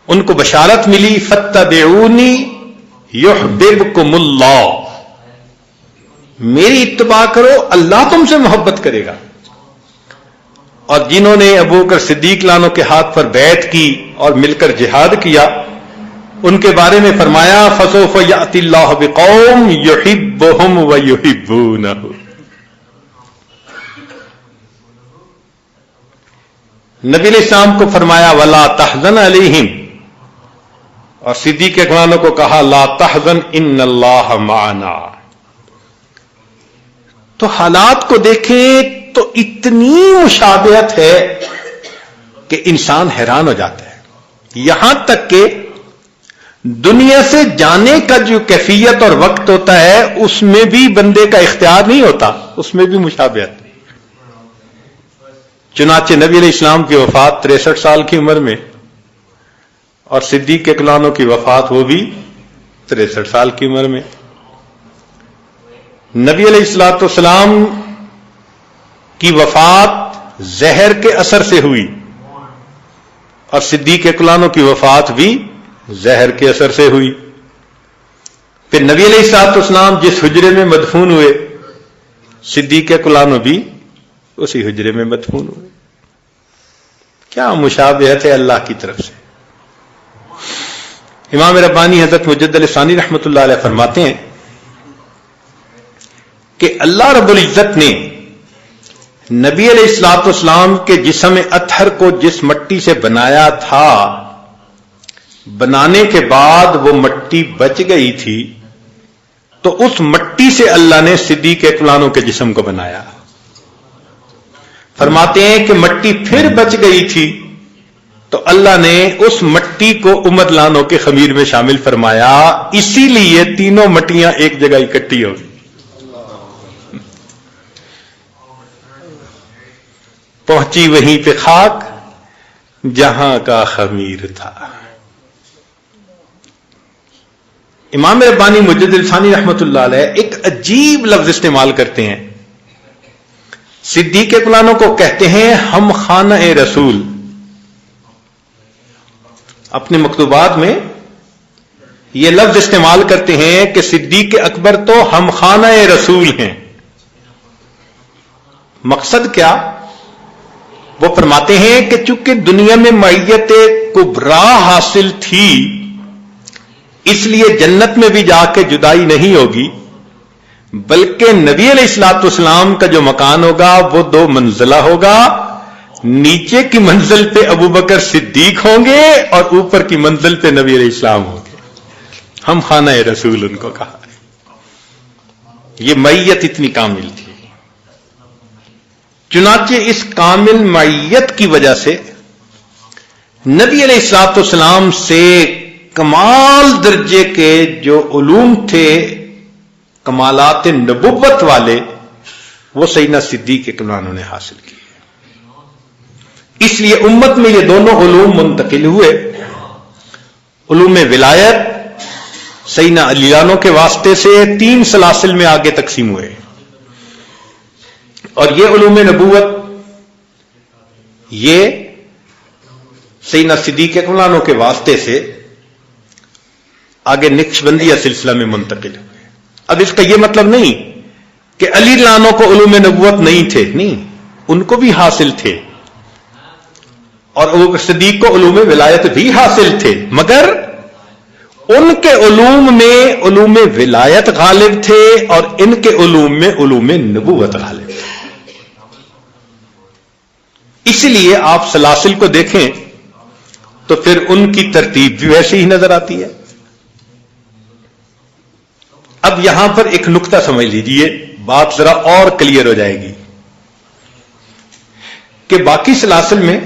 ان کو بشارت ملی فَاتَّبِعُونِي يُحْبِبْكُمُ اللَّهُ، میری اتباع کرو اللہ تم سے محبت کرے گا۔ اور جنہوں نے ابوبکر صدیق لانو کے ہاتھ پر بیعت کی اور مل کر جہاد کیا ان کے بارے میں فرمایا فَسَوْفَ يَأْتِي اللَّهُ بِقَوْمٍ يُحِبُّهُمْ وَيُحِبُّونَهُ۔ نبی علیہ السلام کو فرمایا وَلَا تَحْزَنْ عَلَيْهِمْ، اور صدیق اکبر کو کہا لا تحزن ان اللہ معنا۔ تو حالات کو دیکھیں تو اتنی مشابہت ہے کہ انسان حیران ہو جاتا ہے، یہاں تک کہ دنیا سے جانے کا جو کیفیت اور وقت ہوتا ہے اس میں بھی بندے کا اختیار نہیں ہوتا، اس میں بھی مشابہت۔ چنانچہ نبی علیہ السلام کی وفات 63 سال کی عمر میں، اور صدیق اکبر عنہ کی وفات وہ بھی 63 سال کی عمر میں۔ نبی علیہ الصلوۃ والسلام کی وفات زہر کے اثر سے ہوئی، اور صدیق اکبر عنہ کی وفات بھی زہر کے اثر سے ہوئی۔ پھر نبی علیہ الصلوۃ والسلام جس حجرے میں مدفون ہوئے، صدیق اکبر عنہ بھی اسی حجرے میں مدفون ہوئے۔ کیا مشابہت ہے اللہ کی طرف سے۔ امام ربانی حضرت مجدد الثانی رحمۃ اللہ علیہ فرماتے ہیں کہ اللہ رب العزت نے نبی علیہ الصلوۃ والسلام کے جسم اطہر کو جس مٹی سے بنایا تھا، بنانے کے بعد وہ مٹی بچ گئی تھی، تو اس مٹی سے اللہ نے صدیق اکبر عنہ کے جسم کو بنایا۔ فرماتے ہیں کہ مٹی پھر بچ گئی تھی تو اللہ نے اس مٹی کو امت لانوں کے خمیر میں شامل فرمایا، اسی لیے تینوں مٹیاں ایک جگہ اکٹھی ہو گئی۔ پہنچی وہیں پہ خاک جہاں کا خمیر تھا۔ امام ربانی مجدد الثانی رحمۃ اللہ علیہ ایک عجیب لفظ استعمال کرتے ہیں۔ صدیق اکبر عنہ کو کہتے ہیں ہم خانہ رسول۔ اپنے مکتوبات میں یہ لفظ استعمال کرتے ہیں کہ صدیق اکبر تو ہم خانہ رسول ہیں۔ مقصد کیا؟ وہ فرماتے ہیں کہ چونکہ دنیا میں معیت کبریٰ حاصل تھی، اس لیے جنت میں بھی جا کے جدائی نہیں ہوگی، بلکہ نبی علیہ الصلوۃ والسلام کا جو مکان ہوگا وہ 2 منزلہ ہوگا۔ نیچے کی منزل پہ ابو بکر صدیق ہوں گے اور اوپر کی منزل پہ نبی علیہ السلام ہوں گے۔ ہم خانہ رسول ان کو کہا ہے۔ یہ معیت اتنی کامل تھی۔ چنانچہ اس کامل معیت کی وجہ سے نبی علیہ الصلوۃ والسلام سے کمال درجے کے جو علوم تھے، کمالات نبوت والے، وہ سیدنا صدیق اکبر عنہ نے حاصل کیے۔ اس لیے امت میں یہ دونوں علوم منتقل ہوئے۔ علوم ولایت سیدنا علی عنہ کے واسطے سے 3 سلاسل میں آگے تقسیم ہوئے، اور یہ علوم نبوت یہ سیدنا صدیق اکبر عنہ کے واسطے سے آگے نقشبندیہ سلسلہ میں منتقل ہوئے۔ اب اس کا یہ مطلب نہیں کہ علی عنہ کو علوم نبوت نہیں تھے، نہیں، ان کو بھی حاصل تھے، اور صدیق کو علوم ولایت بھی حاصل تھے، مگر ان کے علوم میں علوم ولایت غالب تھے اور ان کے علوم میں علوم نبوت غالب تھے۔ اسی لیے آپ سلاسل کو دیکھیں تو پھر ان کی ترتیب بھی ویسے ہی نظر آتی ہے۔ اب یہاں پر ایک نقطہ سمجھ لیجئے، بات ذرا اور کلیئر ہو جائے گی کہ باقی سلاسل میں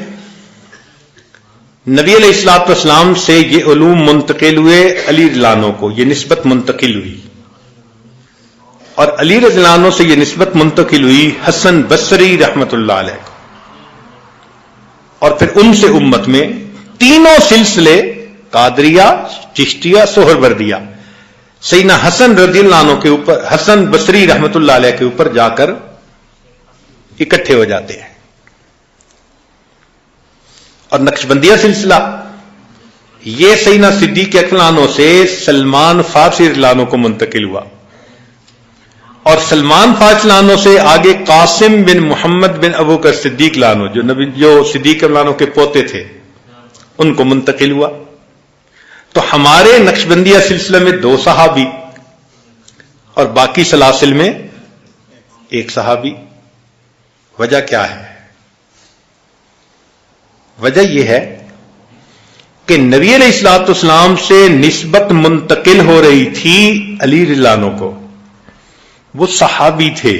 نبی علیہ الصلوۃ والسلام سے یہ علوم منتقل ہوئے علی رضی اللہ عنہ کو، یہ نسبت منتقل ہوئی، اور علی رضی اللہ عنہ سے یہ نسبت منتقل ہوئی حسن بصری رحمت اللہ علیہ کو، اور پھر ان سے امت میں تینوں سلسلے قادریہ، چشتیہ، سہروردیہ سیدنا حسن رضی اللہ عنہ کے اوپر، حسن بصری رحمت اللہ علیہ کے اوپر جا کر اکٹھے ہو جاتے ہیں۔ اور نقشبندیہ سلسلہ یہ سیدنا صدیق اکبر عنہ سے سلمان فارسی رضی اللہ عنہ کو منتقل ہوا، اور سلمان فارسی رضی اللہ عنہ سے آگے قاسم بن محمد بن ابو بکر صدیق رضی اللہ عنہ جو صدیق اکبر عنہ کے پوتے تھے ان کو منتقل ہوا۔ تو ہمارے نقشبندیہ سلسلے میں 2 صحابی اور باقی سلاسل میں 1 صحابی۔ وجہ کیا ہے؟ وجہ یہ ہے کہ نبی علیہ الصلوۃ والسلام سے نسبت منتقل ہو رہی تھی علی رضی اللہ عنہ کو، وہ صحابی تھے،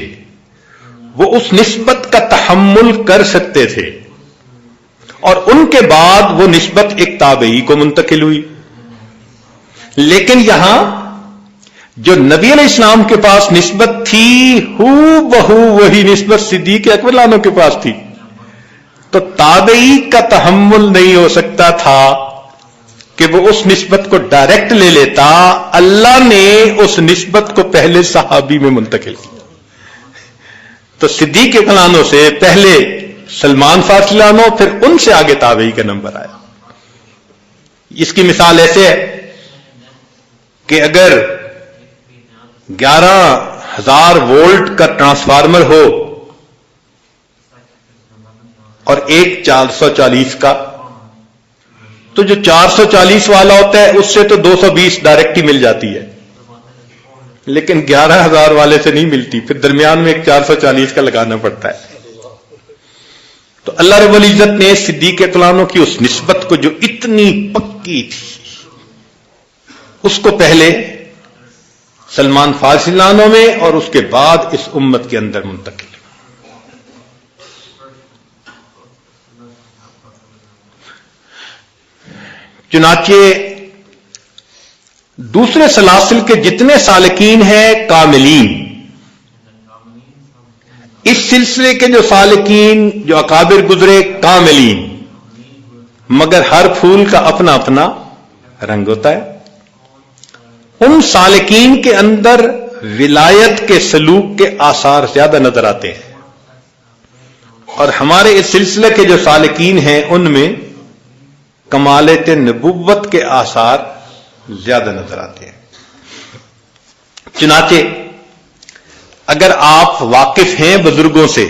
وہ اس نسبت کا تحمل کر سکتے تھے، اور ان کے بعد وہ نسبت ایک تابعی کو منتقل ہوئی۔ لیکن یہاں جو نبی علیہ السلام کے پاس نسبت تھی ہو بہو وہی نسبت صدیق اکبر عنہ کے پاس تھی، تو تابعی کا تحمل نہیں ہو سکتا تھا کہ وہ اس نسبت کو ڈائریکٹ لے لیتا. اللہ نے اس نسبت کو پہلے صحابی میں منتقل کیا. تو صدیق اکرام سے پہلے سلمان فارسی عنہ، پھر ان سے آگے تابعی کا نمبر آیا. اس کی مثال ایسے ہے کہ اگر 11,000 وولٹ کا ٹرانسفارمر ہو اور ایک 440 کا، تو جو 440 والا ہوتا ہے اس سے تو 220 ڈائریکٹ ہی مل جاتی ہے، لیکن 11,000 والے سے نہیں ملتی، پھر درمیان میں ایک 440 کا لگانا پڑتا ہے. تو اللہ رب العزت نے صدیق اکرام کی اس نسبت کو جو اتنی پکی تھی اس کو پہلے سلمان فارسی عنہ میں اور اس کے بعد اس امت کے اندر منتقل. چنانچہ دوسرے سلاسل کے جتنے سالکین ہیں کاملین، اس سلسلے کے جو سالکین جو اکابر گزرے کاملین، مگر ہر پھول کا اپنا اپنا رنگ ہوتا ہے. ان سالکین کے اندر ولایت کے سلوک کے آثار زیادہ نظر آتے ہیں، اور ہمارے اس سلسلے کے جو سالکین ہیں ان میں کمالت نبوت کے آثار زیادہ نظر آتے ہیں. چنانچہ اگر آپ واقف ہیں بزرگوں سے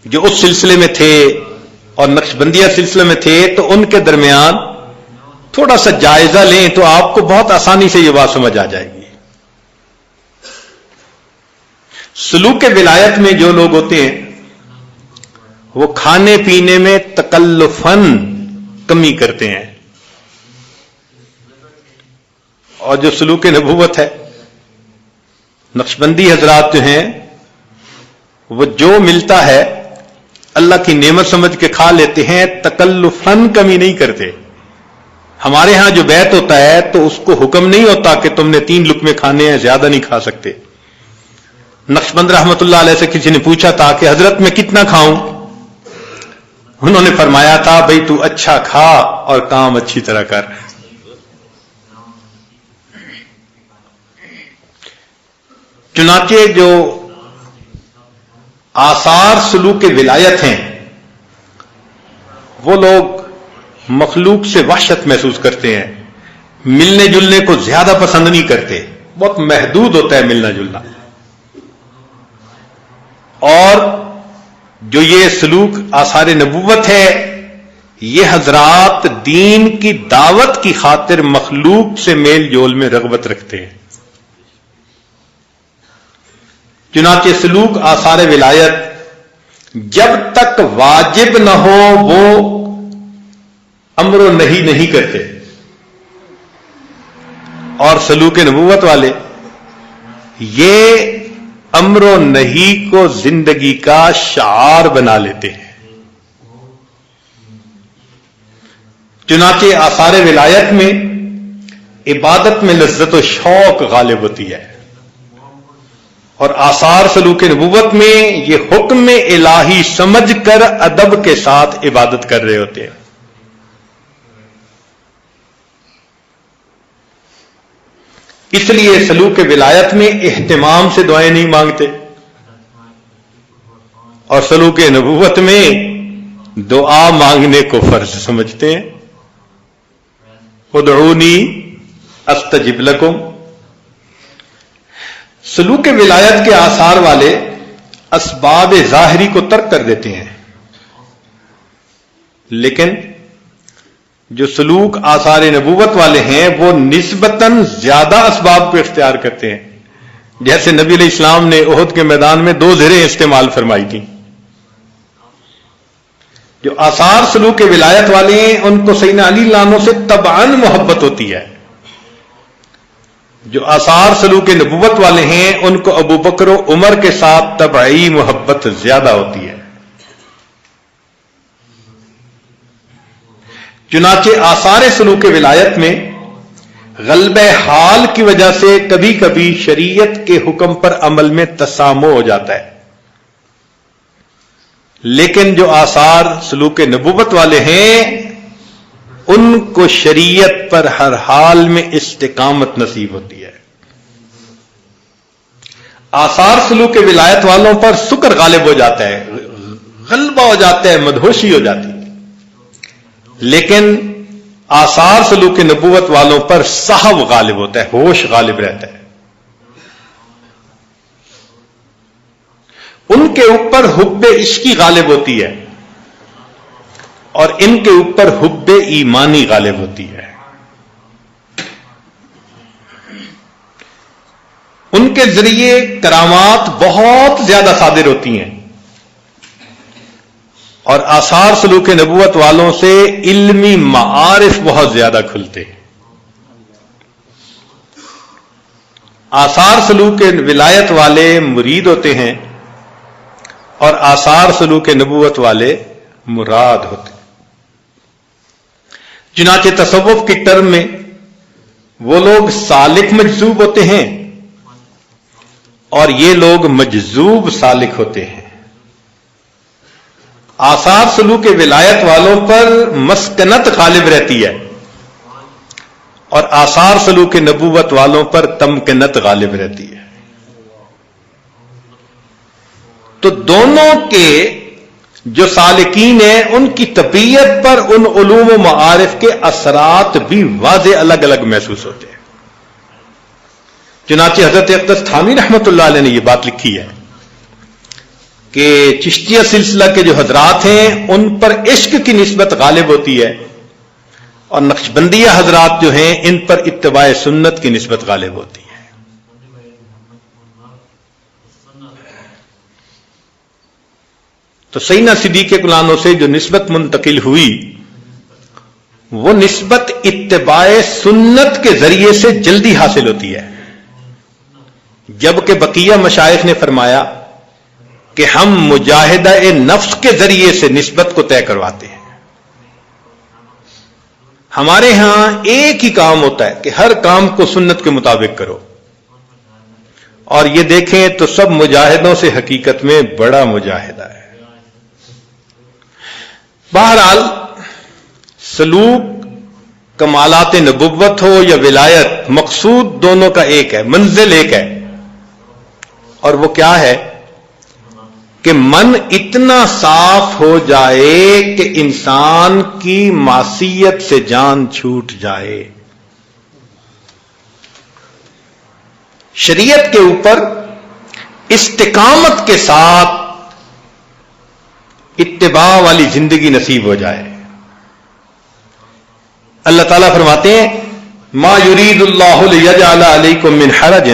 جو اس سلسلے میں تھے اور نقشبندیہ سلسلے میں تھے، تو ان کے درمیان تھوڑا سا جائزہ لیں تو آپ کو بہت آسانی سے یہ بات سمجھ آ جائے گی. سلوک ولایت میں جو لوگ ہوتے ہیں وہ کھانے پینے میں تکلفاً کمی کرتے ہیں، اور جو سلوک نبوت ہے، نقشبندی حضرات جو ہیں وہ جو ملتا ہے اللہ کی نعمت سمجھ کے کھا لیتے ہیں، تکلفاً کمی نہیں کرتے. ہمارے ہاں جو بیعت ہوتا ہے تو اس کو حکم نہیں ہوتا کہ تم نے 3 لقمے کھانے ہیں، زیادہ نہیں کھا سکتے. نقشبند رحمت اللہ علیہ سے کسی نے پوچھا تھا کہ حضرت میں کتنا کھاؤں؟ انہوں نے فرمایا تھا بھئی تو اچھا کھا اور کام اچھی طرح کر. چنانچہ جو آثار سلوک ولایت ہیں وہ لوگ مخلوق سے وحشت محسوس کرتے ہیں، ملنے جلنے کو زیادہ پسند نہیں کرتے، بہت محدود ہوتا ہے ملنا جلنا. اور جو یہ سلوک آثار نبوت ہے، یہ حضرات دین کی دعوت کی خاطر مخلوق سے میل جول میں رغبت رکھتے ہیں. چنانچہ سلوک آثار ولایت جب تک واجب نہ ہو وہ امر و نہی نہیں کرتے، اور سلوک نبوت والے یہ امر و نہی کو زندگی کا شعار بنا لیتے ہیں. چنانچہ آثار ولایت میں عبادت میں لذت و شوق غالب ہوتی ہے، اور آثار سلوک نبوت میں یہ حکم الہی سمجھ کر ادب کے ساتھ عبادت کر رہے ہوتے ہیں. اس لیے سلوک ولایت میں اہتمام سے دعائیں نہیں مانگتے، اور سلوک نبوت میں دعا مانگنے کو فرض سمجھتے ہیں. ادعونی استجب لکم. سلوک ولایت کے آثار والے اسباب ظاہری کو ترک کر دیتے ہیں، لیکن جو سلوک آثار نبوت والے ہیں وہ نسبتاً زیادہ اسباب کو اختیار کرتے ہیں. جیسے نبی علیہ السلام نے احد کے میدان میں 2 زرہیں استعمال فرمائی تھیں. جو آثار سلوک ولایت والے ہیں ان کو سیدنا علی عنہ سے طبعاً محبت ہوتی ہے. جو آثار سلوک نبوت والے ہیں ان کو ابو بکر و عمر کے ساتھ طبعی محبت زیادہ ہوتی ہے. چنانچہ آثار سلوک ولایت میں غلبہ حال کی وجہ سے کبھی کبھی شریعت کے حکم پر عمل میں تسامح ہو جاتا ہے، لیکن جو آثار سلوک نبوت والے ہیں ان کو شریعت پر ہر حال میں استقامت نصیب ہوتی ہے. آثار سلوک ولایت والوں پر سکر غالب ہو جاتا ہے، غلبہ ہو جاتا ہے، مدہوشی ہو جاتی ہے. لیکن آثار سلوک نبوت والوں پر صحو غالب ہوتا ہے، ہوش غالب رہتا ہے. ان کے اوپر حب عشقی غالب ہوتی ہے اور ان کے اوپر حب ایمانی غالب ہوتی ہے. ان کے ذریعے کرامات بہت زیادہ صادر ہوتی ہیں اور آثار سلوک نبوت والوں سے علمی معارف بہت زیادہ کھلتے ہیں. آثار سلوک ولایت والے مرید ہوتے ہیں اور آثار سلوک نبوت والے مراد ہوتے ہیں. چنانچہ تصوف کی ٹرم میں وہ لوگ سالک مجذوب ہوتے ہیں اور یہ لوگ مجذوب سالک ہوتے ہیں. آثار سلوک ولایت والوں پر مسکنت غالب رہتی ہے اور آثار سلوک نبوت والوں پر تمکنت غالب رہتی ہے. تو دونوں کے جو سالکین ہیں ان کی طبیعت پر ان علوم و معارف کے اثرات بھی واضح الگ الگ محسوس ہوتے ہیں. چنانچہ حضرت اقدس تھانوی رحمۃ اللہ علیہ نے یہ بات لکھی ہے کہ چشتیہ سلسلہ کے جو حضرات ہیں ان پر عشق کی نسبت غالب ہوتی ہے اور نقشبندیہ حضرات جو ہیں ان پر اتباع سنت کی نسبت غالب ہوتی ہے. تو سیدنا صدیق کلانوں سے جو نسبت منتقل ہوئی وہ نسبت اتباع سنت کے ذریعے سے جلدی حاصل ہوتی ہے، جبکہ بقیہ مشائخ نے فرمایا کہ ہم مجاہدہ نفس کے ذریعے سے نسبت کو طے کرواتے ہیں. ہمارے ہاں ایک ہی کام ہوتا ہے کہ ہر کام کو سنت کے مطابق کرو، اور یہ دیکھیں تو سب مجاہدوں سے حقیقت میں بڑا مجاہدہ ہے. بہرحال سلوک کمالات نبوت ہو یا ولایت، مقصود دونوں کا ایک ہے، منزل ایک ہے، اور وہ کیا ہے کہ من اتنا صاف ہو جائے کہ انسان کی معصیت سے جان چھوٹ جائے. شریعت کے اوپر استقامت کے ساتھ اتباع والی زندگی نصیب ہو جائے. اللہ تعالیٰ فرماتے ہیں ما یرید اللہ لیجعل علیکم من حرج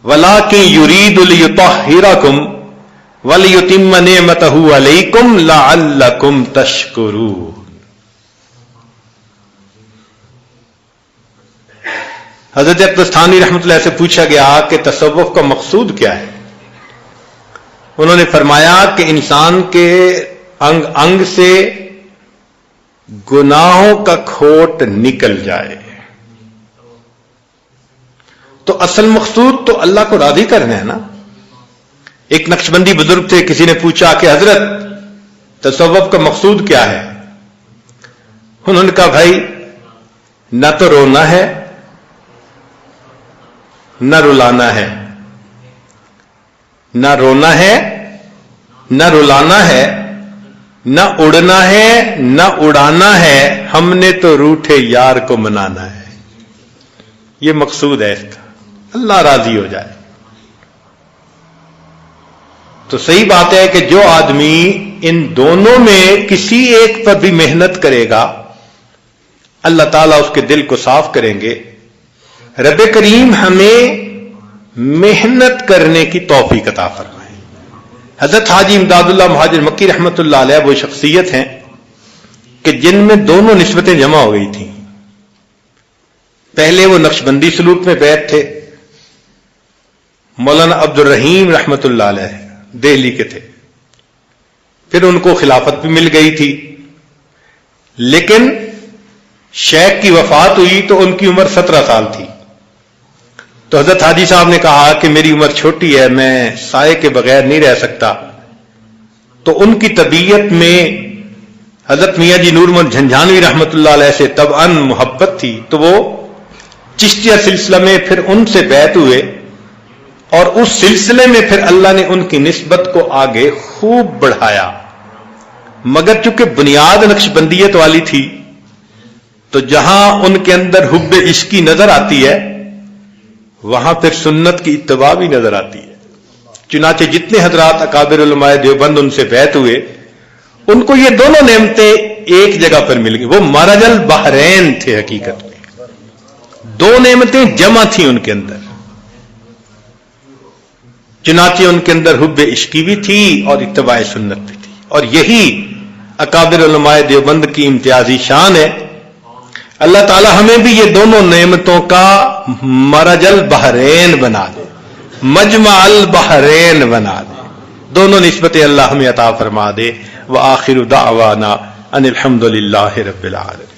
ولکن یرید لیطہرکم ولیتم نعمتہ علیکم لعلکم تشکرون. حضرت اقدس تھانوی رحمۃ اللہ سے پوچھا گیا کہ تصوف کا مقصود کیا ہے. انہوں نے فرمایا کہ انسان کے انگ انگ سے گناہوں کا کھوٹ نکل جائے. تو اصل مقصود تو اللہ کو راضی کرنا ہے نا. ایک نقشبندی بزرگ تھے، کسی نے پوچھا کہ حضرت تصوف کا مقصود کیا ہے؟ انہوں نے کہا بھائی نہ تو رونا ہے نہ رلانا ہے، نہ رونا ہے نہ رلانا ہے، نہ اڑنا ہے نہ اڑانا ہے، ہم نے تو روٹھے یار کو منانا ہے. یہ مقصود ہے اس کا، اللہ راضی ہو جائے. تو صحیح بات ہے کہ جو آدمی ان دونوں میں کسی ایک پر بھی محنت کرے گا اللہ تعالیٰ اس کے دل کو صاف کریں گے. رب کریم ہمیں محنت کرنے کی توفیق عطا فرمائے. حضرت حاجی امداد اللہ مہاجر مکی رحمۃ اللہ علیہ وہ شخصیت ہیں کہ جن میں دونوں نسبتیں جمع ہو گئی تھیں. پہلے وہ نقشبندی سلوک میں بیعت تھے، مولانا عبد الرحیم رحمۃ اللہ علیہ دہلی کے تھے. پھر ان کو خلافت بھی مل گئی تھی، لیکن شیخ کی وفات ہوئی تو ان کی عمر 17 سال تھی. تو حضرت حاجی صاحب نے کہا کہ میری عمر چھوٹی ہے، میں سائے کے بغیر نہیں رہ سکتا، تو ان کی طبیعت میں حضرت میاں جی نور محمد جھنجھانوی رحمت اللہ علیہ سے طبعاً محبت تھی، تو وہ چشتیہ سلسلہ میں پھر ان سے بیعت ہوئے، اور اس سلسلے میں پھر اللہ نے ان کی نسبت کو آگے خوب بڑھایا، مگر چونکہ بنیاد نقشبندیت والی تھی تو جہاں ان کے اندر حب عشقی نظر آتی ہے وہاں پھر سنت کی اتباع بھی نظر آتی ہے۔ چنانچہ جتنے حضرات اکابر علماء دیوبند ان سے بیعت ہوئے ان کو یہ دونوں نعمتیں ایک جگہ پر مل گئی، وہ مرج البحرین تھے، حقیقت میں دو نعمتیں جمع تھیں ان کے اندر، چنانچہ ان کے اندر حب عشقی بھی تھی اور اتباع سنت بھی تھی، اور یہی اکابر علماء دیوبند کی امتیازی شان ہے۔ اللہ تعالی ہمیں بھی یہ دونوں نعمتوں کا مرج البحرین بنا دے، مجمع البحرین بنا دے، دونوں نسبتیں اللہ ہمیں عطا فرما دے۔ وآخر دعوانا ان الحمد للہ رب العالمین۔